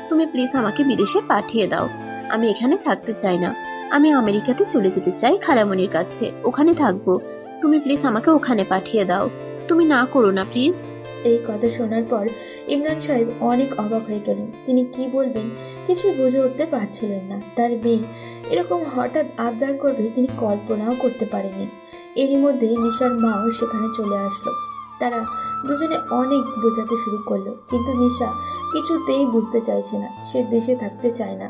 তুমি প্লিজ আমাকে বিদেশে পাঠিয়ে দাও, আমি এখানে থাকতে চাই না। আমি আমেরিকাতে চলে যেতে চাই খালামণির কাছে, ওখানে থাকবো। তুমি প্লিজ আমাকে ওখানে পাঠিয়ে দাও, তুমি না করো না প্লিজ। এই কথা শোনার পর ইমরান সাহেব অনেক অবাক হয়ে গেলেন। তিনি কি বলবেন কিছুই বুঝে উঠতে পারছিলেন না। তার মেয়ে এরকম হঠাৎ আবদার করবে তিনি কল্পনাও করতে পারেননি। এরই মধ্যে নিশার মাও সেখানে চলে আসলো। তারা দুজনে অনেক বোঝাতে শুরু করলো, কিন্তু নিশা কিছুতেই বুঝতে চাইছে না। সে দেশে থাকতে চায় না,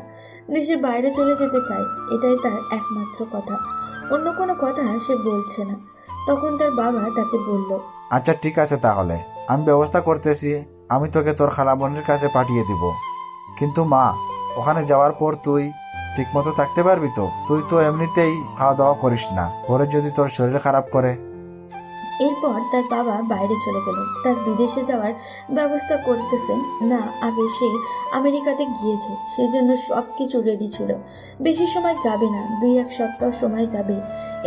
দেশের বাইরে চলে যেতে চায়, এটাই তার একমাত্র কথা। অন্য কোনো কথা সে বলছে না। তখন তার বাবা তাকে বলল, আচ্ছা ঠিক আছে, তাহলে আমি ব্যবস্থা করতেছি, আমি তোকে তোর খালামণির কাছে পাঠিয়ে দিব। কিন্তু মা, ওখানে যাওয়ার পর তুই ঠিকমতো থাকতে পারবি তো? তুই তো এমনিতেই খাওয়া দাওয়া করিস না, পরে যদি তোর শরীর খারাপ করে। এরপর তার বাবা বাইরে চলে গেলেন। তার বিদেশে যাওয়ার ব্যবস্থা করতেছেন না, আগে সে আমেরিকাতে গিয়েছে, সেজন্য সব কিছু রেডি ছিল। বেশি সময় যাবে না, 2-1 সপ্তাহ সময় যাবে।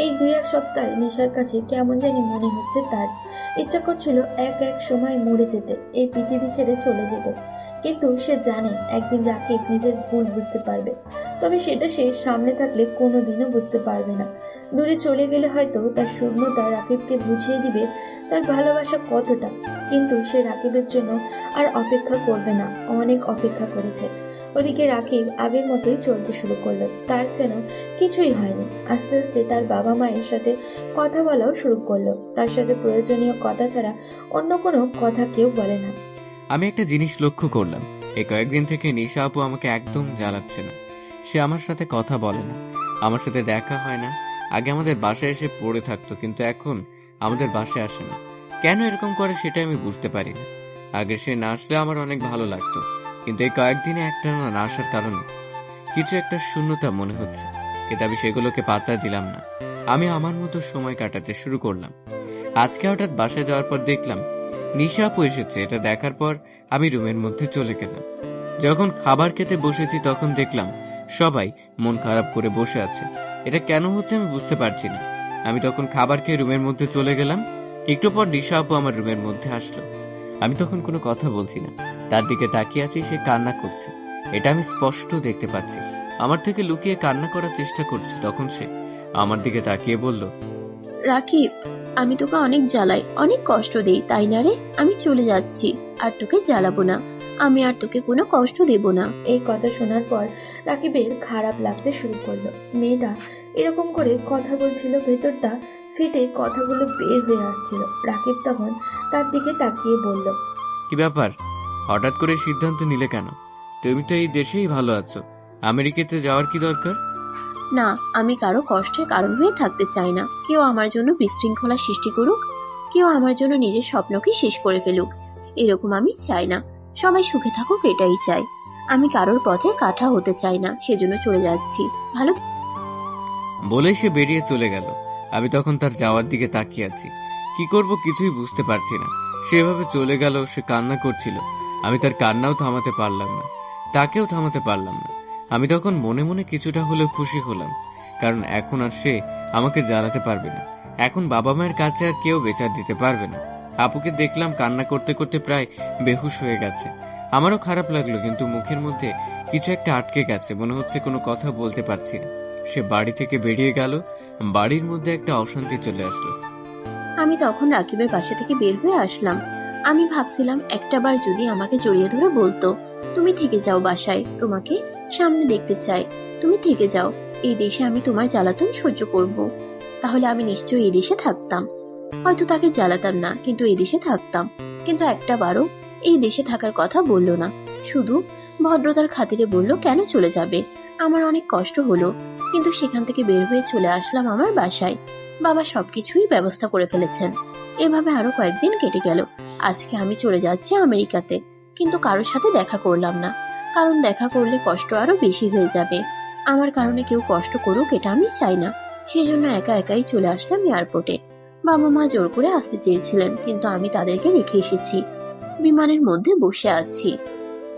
এই 2-1 সপ্তাহে নিশার কাছে কেমন জানি মনে হচ্ছে তার। ইচ্ছা করছিল এক এক সময় মরে যেতে, এই পৃথিবী ছেড়ে চলে যেতে। কিন্তু সে জানে একদিন রাকিব নিজের ভুল বুঝতে পারবে, তবে সেটা সে সামনে থাকলে কোনোদিনও বুঝতে পারবে না। দূরে চলে গেলে হয়তো তার শূন্যতা রাকিবকে বুঝিয়ে দিবে তার ভালোবাসা কতটা। কিন্তু সে রাকিবের জন্য আর অপেক্ষা করবে না, অনেক অপেক্ষা করেছে। ওদিকে রাকিব আগের মতোই চলতে শুরু করলো, তার যেন কিছুই হয়নি। আস্তে আস্তে তার বাবা মায়ের সাথে কথা বলাও শুরু করলো, তার সাথে প্রয়োজনীয় কথা ছাড়া অন্য কোনো কথা কেউ বলে না। আমি একটা জিনিস লক্ষ্য করলাম, এই কয়েকদিন থেকে নিশা আপু আমাকে একদম জ্বালাচ্ছে না। সে আমার সাথে কথা বলে না, আমার সাথে দেখা হয় না। আগে আমাদের বাসায় এসে পড়ে থাকতো, কিন্তু এখন আমাদের বাসায় আসে না। কেন এরকম করে সেটা আমি বুঝতে পারি না। আগে সে না আসলে আমার অনেক ভালো লাগতো, কিন্তু এই কয়েকদিনে একটা না আসার কারণে কিছু একটা শূন্যতা মনে হচ্ছে। কিন্তু আমি সেগুলোকে পাত্তা দিলাম না। আমি আমার মতো সময় কাটাতে শুরু করলাম। আজকে হঠাৎ বাসায় যাওয়ার পর দেখলাম নিশা আপু এসেছে। এটা দেখার পর আমি রুমের মধ্যে চলে গেলাম। যখন খাবার খেতে বসেছি তখন দেখলাম সবাই মন খারাপ করে বসে আছে। এটা কেন হচ্ছে আমি বুঝতে পারছি না। আমি তখন খাবার খেয়ে রুমের মধ্যে চলে গেলাম। একটু পর নিশা আপু আমার রুমের মধ্যে আসলো। আমি তখন কোনো কথা বলছি না, তার দিকে তাকিয়ে আছি। সে কান্না করছে, এটা আমি স্পষ্ট দেখতে পাচ্ছি। আমার থেকে লুকিয়ে কান্না করার চেষ্টা করছে। তখন সে আমার দিকে তাকিয়ে বলল, রাকিব, আমি তোকে অনেক জ্বালাই, অনেক কষ্ট দেই, তাই না রে? আমি চলে যাচ্ছি, আর তোকে জ্বালাবো না। আমি আর তোকে কোনো কষ্ট দেব না। এই কথা শোনার পর রাকিবের খারাপ লাগতে শুরু করলো। মেয়েটা এরকম করে কথা বলছিল, ভেতরটা ফেটে কথাগুলো বের হয়ে আসছিল। রাকিব তখন তার দিকে তাকিয়ে বলল, কি ব্যাপার, হঠাৎ করে সিদ্ধান্ত নিলে কেন? তুমি তো এই দেশেই ভালো আছো, আমেরিকাতে যাওয়ার কি দরকার? না, আমি কারো কষ্টের কারণ হয়ে থাকতে চাই না। কেউ আমার জন্য বিশৃঙ্খলা সৃষ্টি করুক, কেউ আমার জন্য নিজের স্বপ্নকে শেষ করে ফেলুক, এরকম আমি চাই না। সবাই সুখে থাকুক, এটাই চাই। আমি কারোর পথে কাঁটা হতে চাই না, সেজন্য চলে যাচ্ছি। ভালো বলে সে বেরিয়ে চলে গেল। আমি তখন তার যাওয়ার দিকে তাকিয়ে আছি। কি করব কিছুই বুঝতে পারছি না। সে এভাবে চলে গেল, সে কান্না করছিল। আমি তার কান্নাও থামাতে পারলাম না, তাকেও থামাতে পারলাম না। আমি তখন মনে মনে কিছুটা হলেও খুশি হলাম, কারণ এখন আর সে আমাকে জ্বালাতে পারবে না। এখন বাবা মায়ের কাছে আর কেউ বেচার দিতে পারবে না। আপুকে দেখলাম কান্না করতে করতে প্রায় বেহুশ হয়ে গেছে। আমারও খারাপ লাগলো, কিন্তু মুখের মধ্যে কিছু একটা আটকে গেছে, মনে হচ্ছে কোনো কথা বলতে পারছি না। সে বাড়ি থেকে বেরিয়ে গেল। বাড়ির মধ্যে একটা অশান্তি চলে আসলো। আমি তখন রাকিবের পাশে থেকে বের হয়ে আসলাম। আমি ভাবছিলাম একটাবার যদি আমাকে জড়িয়ে ধরে বলতো, তুমি থেকে যাও বাসায়, তোমাকে সামনে দেখতে চাই, তুমি থেকে যাও, এই দেশে আমি তোমার জ্বালাতন সহ্য করব। তাহলে আমি নিশ্চয়ই এই দেশে থাকতাম। হয়তো তাকে জ্বালাতাম না, কিন্তু এই দেশে থাকতাম। কিন্তু একটাবারও এই দেশে থাকার কথা বললো না, শুধু ভদ্রতার খাতিরে বলল কেন চলে যাবে। আমার অনেক কষ্ট হলো, কিন্তু সেখান থেকে বের হয়ে চলে আসলাম আমার বাসায়। বাবা সবকিছুই ব্যবস্থা করে ফেলেছেন। এভাবে আরো কয়েকদিন কেটে গেল। আজকে আমি চলে যাচ্ছি আমেরিকাতে, কিন্তু কারোর সাথে দেখা করলাম না, কারণ দেখা করলে কষ্ট আরো বেশি হয়ে যাবে। আমার কারণে কেউ কষ্ট করুক, এটা আমি চাই না। সেই জন্য একা একাই চলে আসলাম এয়ারপোর্টে। বাবা মা জোর করে আসতে চেয়েছিলেন, কিন্তু আমি তাদেরকে রেখে এসেছি। বিমানের মধ্যে বসে আছি।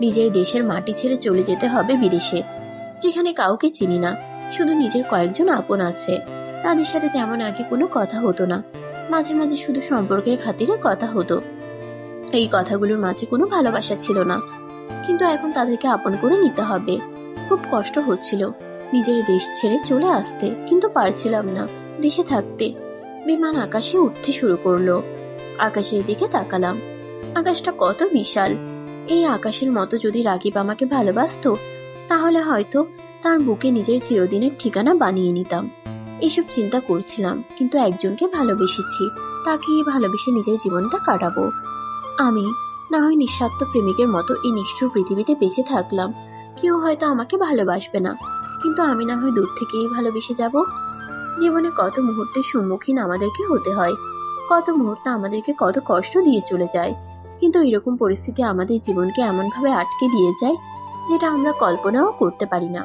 নিজের দেশের মাটি ছেড়ে চলে যেতে হবে বিদেশে, যেখানে কাউকে চিনি না, শুধু নিজের কয়েকজন আপন আছে। তাদের সাথে তেমন আগে কোনো কথা হতো না, মাঝে মাঝে শুধু সম্পর্কের খাতিরে কথা হতো। এই কথাগুলোর মাঝে কোনো ভালোবাসা ছিল না, কিন্তু এখন তাদেরকে আপন করে নিতে হবে। খুব কষ্ট হচ্ছিল নিজের দেশ ছেড়ে চলে আসতে, কিন্তু পারছিলাম না দেশে থাকতে। বিমান আকাশে উঠতে শুরু করলো। আকাশের দিকে তাকালাম, আকাশটা কত বিশাল। এই আকাশের মতো যদি রাকিব আমাকে ভালোবাসতো, তাহলে হয়তো তার বুকে নিজের চিরদিনের ঠিকানা বানিয়ে নিতাম। এসব চিন্তা করছিলাম, কিন্তু একজনকে ভালোবেসেছি, তাকেই ভালোবেসে নিজের জীবনটা কাটাবো। আমি না হয় নিঃস্বার্থ প্রেমিকের মতো এই নিষ্ঠুর পৃথিবীতে বেঁচে থাকলাম। কেউ হয়তো আমাকে ভালোবাসবে না, কিন্তু আমি না হয় দূর থেকেই ভালোবেসে যাব। জীবনে কত মুহূর্তের সম্মুখীন আমাদেরকে হতে হয়, কত মুহূর্ত আমাদেরকে কত কষ্ট দিয়ে চলে যায়। কিন্তু এরকম পরিস্থিতি আমাদের জীবনকে এমনভাবে আটকে দিয়ে যায়, যেটা আমরা কল্পনাও করতে পারি না।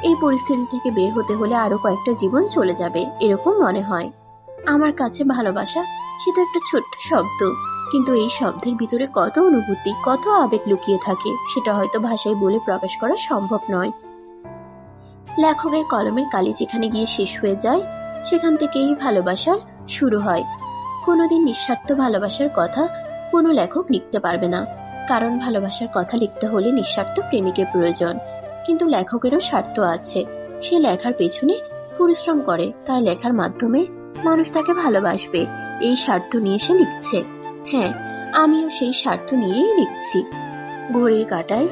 এই পরিস্থিতি থেকে বের হতে হলে আরো কয়েকটা জীবন চলে যাবে, এরকম মনে হয়। আমার কাছে ভালোবাসা সে তো একটা ছোট্ট শব্দ, কিন্তু এই শব্দের ভিতরে কত অনুভূতি, কত আবেগ লুকিয়ে থাকে, সেটা হয়তো ভাষায় বলে প্রকাশ করা সম্ভব নয়। লেখকের কলমের কালি যেখানে গিয়ে শেষ হয়ে যায়, সেখান থেকেই ভালোবাসার শুরু হয়। কোনোদিন নিঃস্বার্থ ভালোবাসার কথা কোনো লেখক লিখতে পারবে না, কারণ ভালোবাসার কথা লিখতে হলে নিঃস্বার্থ প্রেমিকের প্রয়োজন। কিন্তু লেখকেরও স্বার্থ আছে, সে লেখার পেছনে পরিশ্রম করে, তার লেখার মাধ্যমে মানুষ তাকে ভালোবাসবে, এই স্বার্থ নিয়ে সে লিখছে। হ্যাঁ, আমিও সেই স্বার্থ নিয়েই লিখছি। ঘড়ির কাঁটায়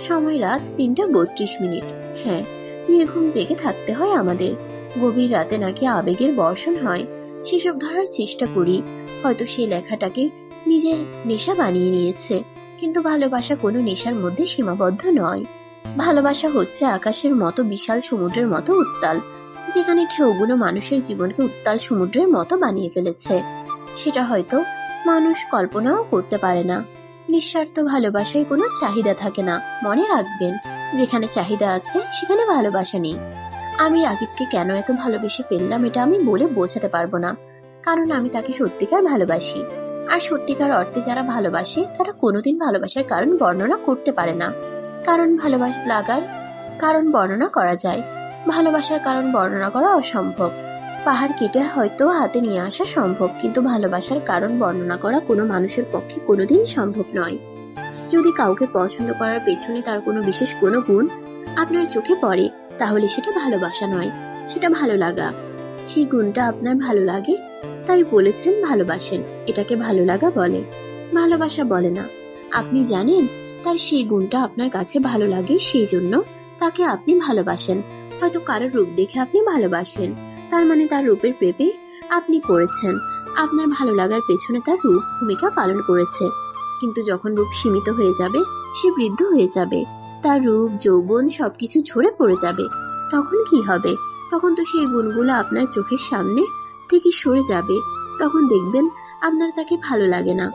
সময় রাত ৩:৩২। হ্যাঁ, নির্ঘুম জেগে থাকতে হয় আমাদের। গভীর রাতে নাকি আবেগের বর্ষণ হয়, সেসব ধরার চেষ্টা করি। হয়তো সে লেখাটাকে নিজের নেশা বানিয়ে নিয়েছে, কিন্তু ভালোবাসা কোনো নেশার মধ্যে সীমাবদ্ধ নয়। ভালোবাসা হচ্ছে আকাশের মতো বিশাল সমুদ্রের মতো উত্তাল, যেখানে ঢেউগুলো মানুষের জীবনকে উত্তাল সমুদ্রের মতো বানিয়ে ফেলেছে। সেটা হয়তো মানুষ কল্পনাও করতে পারে না। নিঃস্বার্থ ভালোবাসায় কোনো চাহিদা থাকে না। মনে রাখবেন, যেখানে চাহিদা আছে সেখানে ভালোবাসা নেই। আমি রাকিবকে কেন এত ভালোবেসে ফেললাম এটা আমি বলে বোঝাতে পারবো না, কারণ আমি তাকে সত্যিকার ভালোবাসি। আর সত্যিকার অর্থে যারা ভালোবাসে তারা কোনোদিন ভালোবাসার কারণ বর্ণনা করতে পারে না। কারণ লাগার কারণ বর্ণনা করা যায়, ভালোবাসার কারণ বর্ণনা করা অসম্ভব। পাহাড় কেটে হয়তো হাতে নিয়ে আসা সম্ভব, কিন্তু ভালোবাসার কারণ বর্ণনা করা কোনো মানুষের পক্ষে কোনোদিন সম্ভব নয়। যদি কাউকে পছন্দ করার পেছনে তার কোনো বিশেষ কোনো গুণ আপনার চোখে পড়ে, তাহলে সেটা ভালোবাসা নয়, সেটা ভালো লাগা। সেই গুণটা আপনার ভালো লাগে তাই বলেছেন ভালোবাসেন, এটাকে ভালো লাগা বলে, ভালোবাসা বলে না। আপনি জানেন তার সেই গুণটা আপনার কাছে ভালো লাগে, সেই জন্য তাকে আপনি ভালোবাসেন। হয়তো কারোর রূপ দেখে আপনি ভালোবাসলেন, তার মানে তার রূপের প্রেমে আপনি পড়েছেন। আপনার ভালো লাগার পেছনে তার রূপ ভূমিকা পালন করেছে। কিন্তু যখন রূপ সীমিত হয়ে যাবে, সে বৃদ্ধ হয়ে যাবে, তার রূপ যৌবন সবকিছু ঝরে পড়ে যাবে, তখন কি হবে? তখন তো সেই গুণগুলো আপনার চোখের সামনে থেকে সরে যাবে। তখন দেখবেন আপনার তাকে ভালো লাগে না।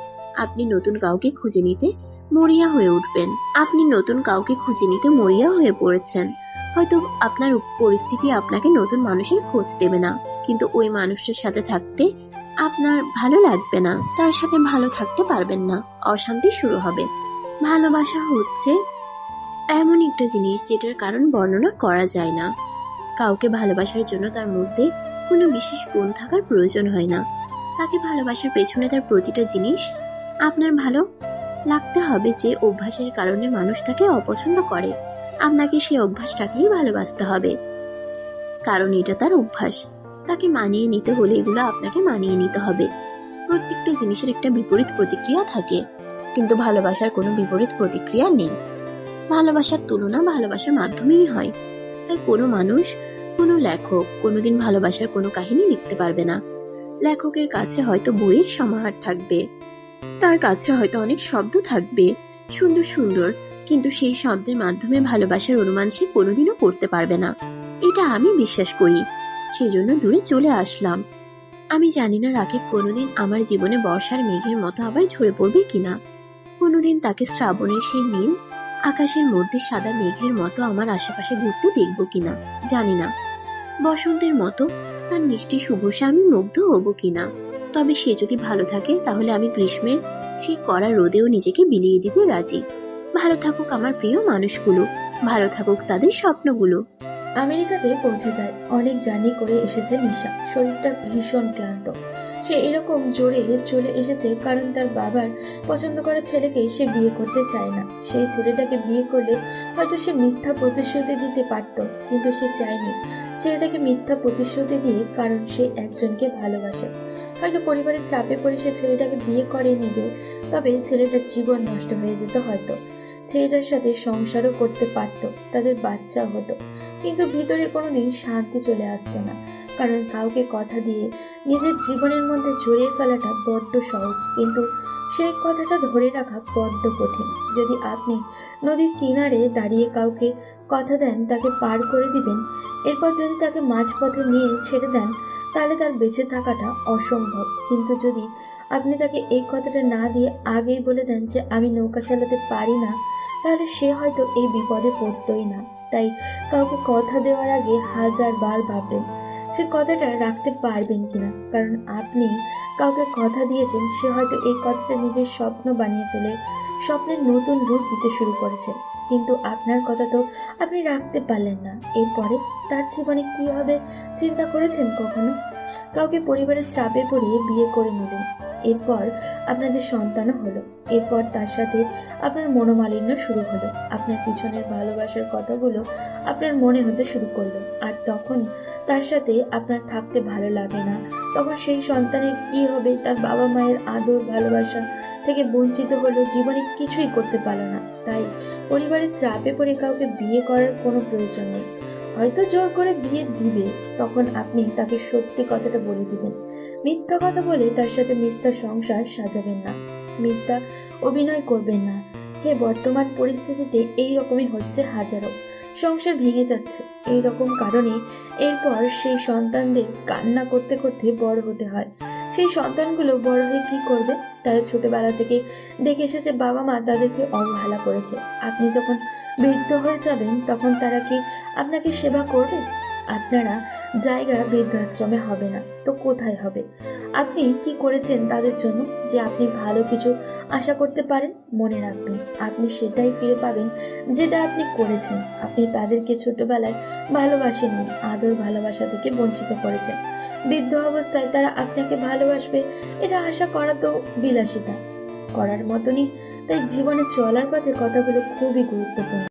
আপনি নতুন কাউকে খুঁজে নিতে মরিয়া হয়ে উঠবেন। আপনি নতুন কাউকে খুঁজে নিতে মরিয়া হয়ে পড়েছেন। হয়তো আপনার পরিস্থিতি আপনাকে নতুন মানুষের খোঁজ দেবে না, কিন্তু ওই মানুষটার সাথে থাকতে আপনার ভালো লাগবে না, তার সাথে ভালো থাকতে পারবেন না, অশান্তি শুরু হবে। ভালোবাসা হচ্ছে এমন একটা জিনিস যেটার কারণ বর্ণনা করা যায় না। কাউকে ভালোবাসার জন্য তার মধ্যে কোনো বিশেষ গুণ থাকার প্রয়োজন হয় না। তাকে ভালোবাসার পেছনে তার প্রতিটা জিনিস আপনার ভালো লাগতে হবে। যে অভ্যাসের কারণে মানুষ তাকে অপছন্দ করে, আপনাকে সেই অভ্যাসটাকেই ভালোবাসতে হবে, কারণ এটা তার অভ্যাস। তাকে মানিয়ে নিতে হলে এগুলো আপনাকে মানিয়ে নিতে হবে। প্রত্যেকটা জিনিসের একটা বিপরীত প্রতিক্রিয়া থাকে, কিন্তু ভালোবাসার কোনো বিপরীত প্রতিক্রিয়া নেই। ভালোবাসার তুলনা ভালোবাসার মাধ্যমেই হয়। তাই কোনো মানুষ, কোনো লেখক কোনোদিন ভালোবাসার কোনো কাহিনী লিখতে পারবে না। লেখকের কাছে হয়তো বইয়ের সমাহার থাকবে, তার কাছে হয়তো অনেক শব্দ থাকবে সুন্দর সুন্দর, কিন্তু সেই শব্দের মাধ্যমে ভালোবাসার অনুমান সে কোনোদিনও করতে পারবে না। এটা আমি বিশ্বাস করি, সেজন্য দূরে চলে আসলাম। আমি জানি না রাকিব কোনোদিন আমার জীবনে বর্ষার মেঘের মতো আবার ঝরে পড়বে কিনা, কোনোদিন তাকে শ্রাবণের সেই নীল আকাশের মধ্যে সাদা মেঘের মতো আমার আশেপাশে ঘুরতে দেখবো কিনা জানি না। বসন্তের মতো তার মিষ্টি শুভসে আমি মুগ্ধ হব কিনা। তবে সে যদি ভালো থাকে তাহলে আমি গ্রীষ্মের সেই কড়া রোদেও নিজেকে বিলিয়ে দিতে রাজি। ভালো থাকুক আমার প্রিয় মানুষগুলো, ভালো থাকুক তাদের স্বপ্নগুলো। আমেরিকাতে পৌঁছে যায়। অনেক জার্নি করে এসেছে নিশা, শরীরটা ভীষণ ক্লান্ত। সে এরকম জোরে চলে এসেছে কারণ তার বাবার পছন্দ করা ছেলেকে সে বিয়ে করতে চায় না। সেই ছেলেটাকে বিয়ে করলে হয়তো সে মিথ্যা প্রতিশ্রুতি দিতে পারত, কিন্তু সে চায়নি ছেলেটাকে মিথ্যা প্রতিশ্রুতি দিয়ে, কারণ সে একজনকে ভালোবাসে। হয়তো পরিবারের চাপে পড়ে সে ছেলেটাকে বিয়ে করে নেবে, তবে ছেলেটার জীবন নষ্ট হয়ে যেত। হয়তো ছেলেটার সাথে সংসারও করতে পারত, তাদের বাচ্চা হতো, কিন্তু ভিতরে কোনোদিন শান্তি চলে আসতো না। কারণ কাউকে কথা দিয়ে নিজের জীবনের মধ্যে জড়িয়ে ফেলাটা বড্ড সহজ, কিন্তু সেই কথাটা ধরে রাখা বড্ড কঠিন। যদি আপনি নদীর কিনারে দাঁড়িয়ে কাউকে কথা দেন তাকে পার করে দিবেন, এরপর যদি তাকে মাঝপথে নিয়ে ছেড়ে দেন তাহলে তার বেঁচে থাকাটা অসম্ভব। কিন্তু যদি আপনি তাকে এই কথাটা না দিয়ে আগেই বলে দেন যে আমি নৌকা চালাতে পারি না, তাহলে সে হয়তো এই বিপদে পড়তই না। তাই কাউকে কথা দেওয়ার আগে 1000 বার ভাববেন সে কথাটা রাখতে পারবেন কিনা, কারণ আপনি কাউকে কথা দিয়েছেন, সে হয়তো এই কথাটা নিজের স্বপ্ন বানিয়ে ফেলে স্বপ্নের নতুন রূপ দিতে শুরু করেছে, কিন্তু আপনার কথা তো আপনি রাখতে পারলেন না। এরপরে তার জীবনে কি হবে চিন্তা করেছেন কখনো? কাউকে পরিবারের চাপে পড়ে বিয়ে করে নিলেন, এরপর আপনাদের সন্তানও হলো, এরপর তার সাথে আপনার মনোমালিন্য শুরু হলো, আপনার পিছনের ভালোবাসার কথাগুলো আপনার মনে হতে শুরু করলো, আর তখন তার সাথে আপনার থাকতে ভালো লাগে না। তখন সেই সন্তানের কি হবে? তার বাবা মায়ের আদর ভালোবাসা থেকে বঞ্চিত হলো, জীবনে কিছুই করতে পারলো না। তাই পরিবারের চাপে পড়ে কাউকে বিয়ে করার কোনো প্রয়োজন নেই। হয়তো জোর করে বিয়ে দিবে, তখন আপনি তাকে সত্যি কথাটা বলে দিবেন। মিথ্যা কথা বলে তার সাথে মিথ্যা সংসার সাজাবেন না, মিথ্যা অভিনয় করবেন না। হে, বর্তমান পরিস্থিতিতে এই রকমই হচ্ছে, হাজারো সংসার ভেঙে যাচ্ছে এই রকম কারণে। এরপর সেই সন্তানদের কান্না করতে করতে বড় হতে হয়। সেই সন্তানগুলো বড় হয়ে কি করবে? তারা ছোটবেলা থেকে দেখে এসেছে বাবা মা তাদেরকে অবহেলা করেছে। আপনি যখন বৃদ্ধ হয়ে যাবেন তখন তারা কি আপনাকে সেবা করবে? আপনারা জায়গা বৃদ্ধাশ্রমে হবে না তো কোথায় হবে? আপনি কি করেছেন তাদের জন্য যে আপনি ভালো কিছু আশা করতে পারেন? মনে রাখবেন, আপনি সেটাই ফিরে পাবেন যেটা আপনি করেছেন। আপনি তাদেরকে ছোটবেলায় ভালোবাসেননি, আদর ভালোবাসা থেকে বঞ্চিত করেছেন। বৃদ্ধ অবস্থায় তারা আপনাকে ভালোবাসবে এটা আশা করা তো বিলাসিতা করার মতনই। তাই জীবনে চলার পথে কথাগুলো খুবই গুরুত্বপূর্ণ।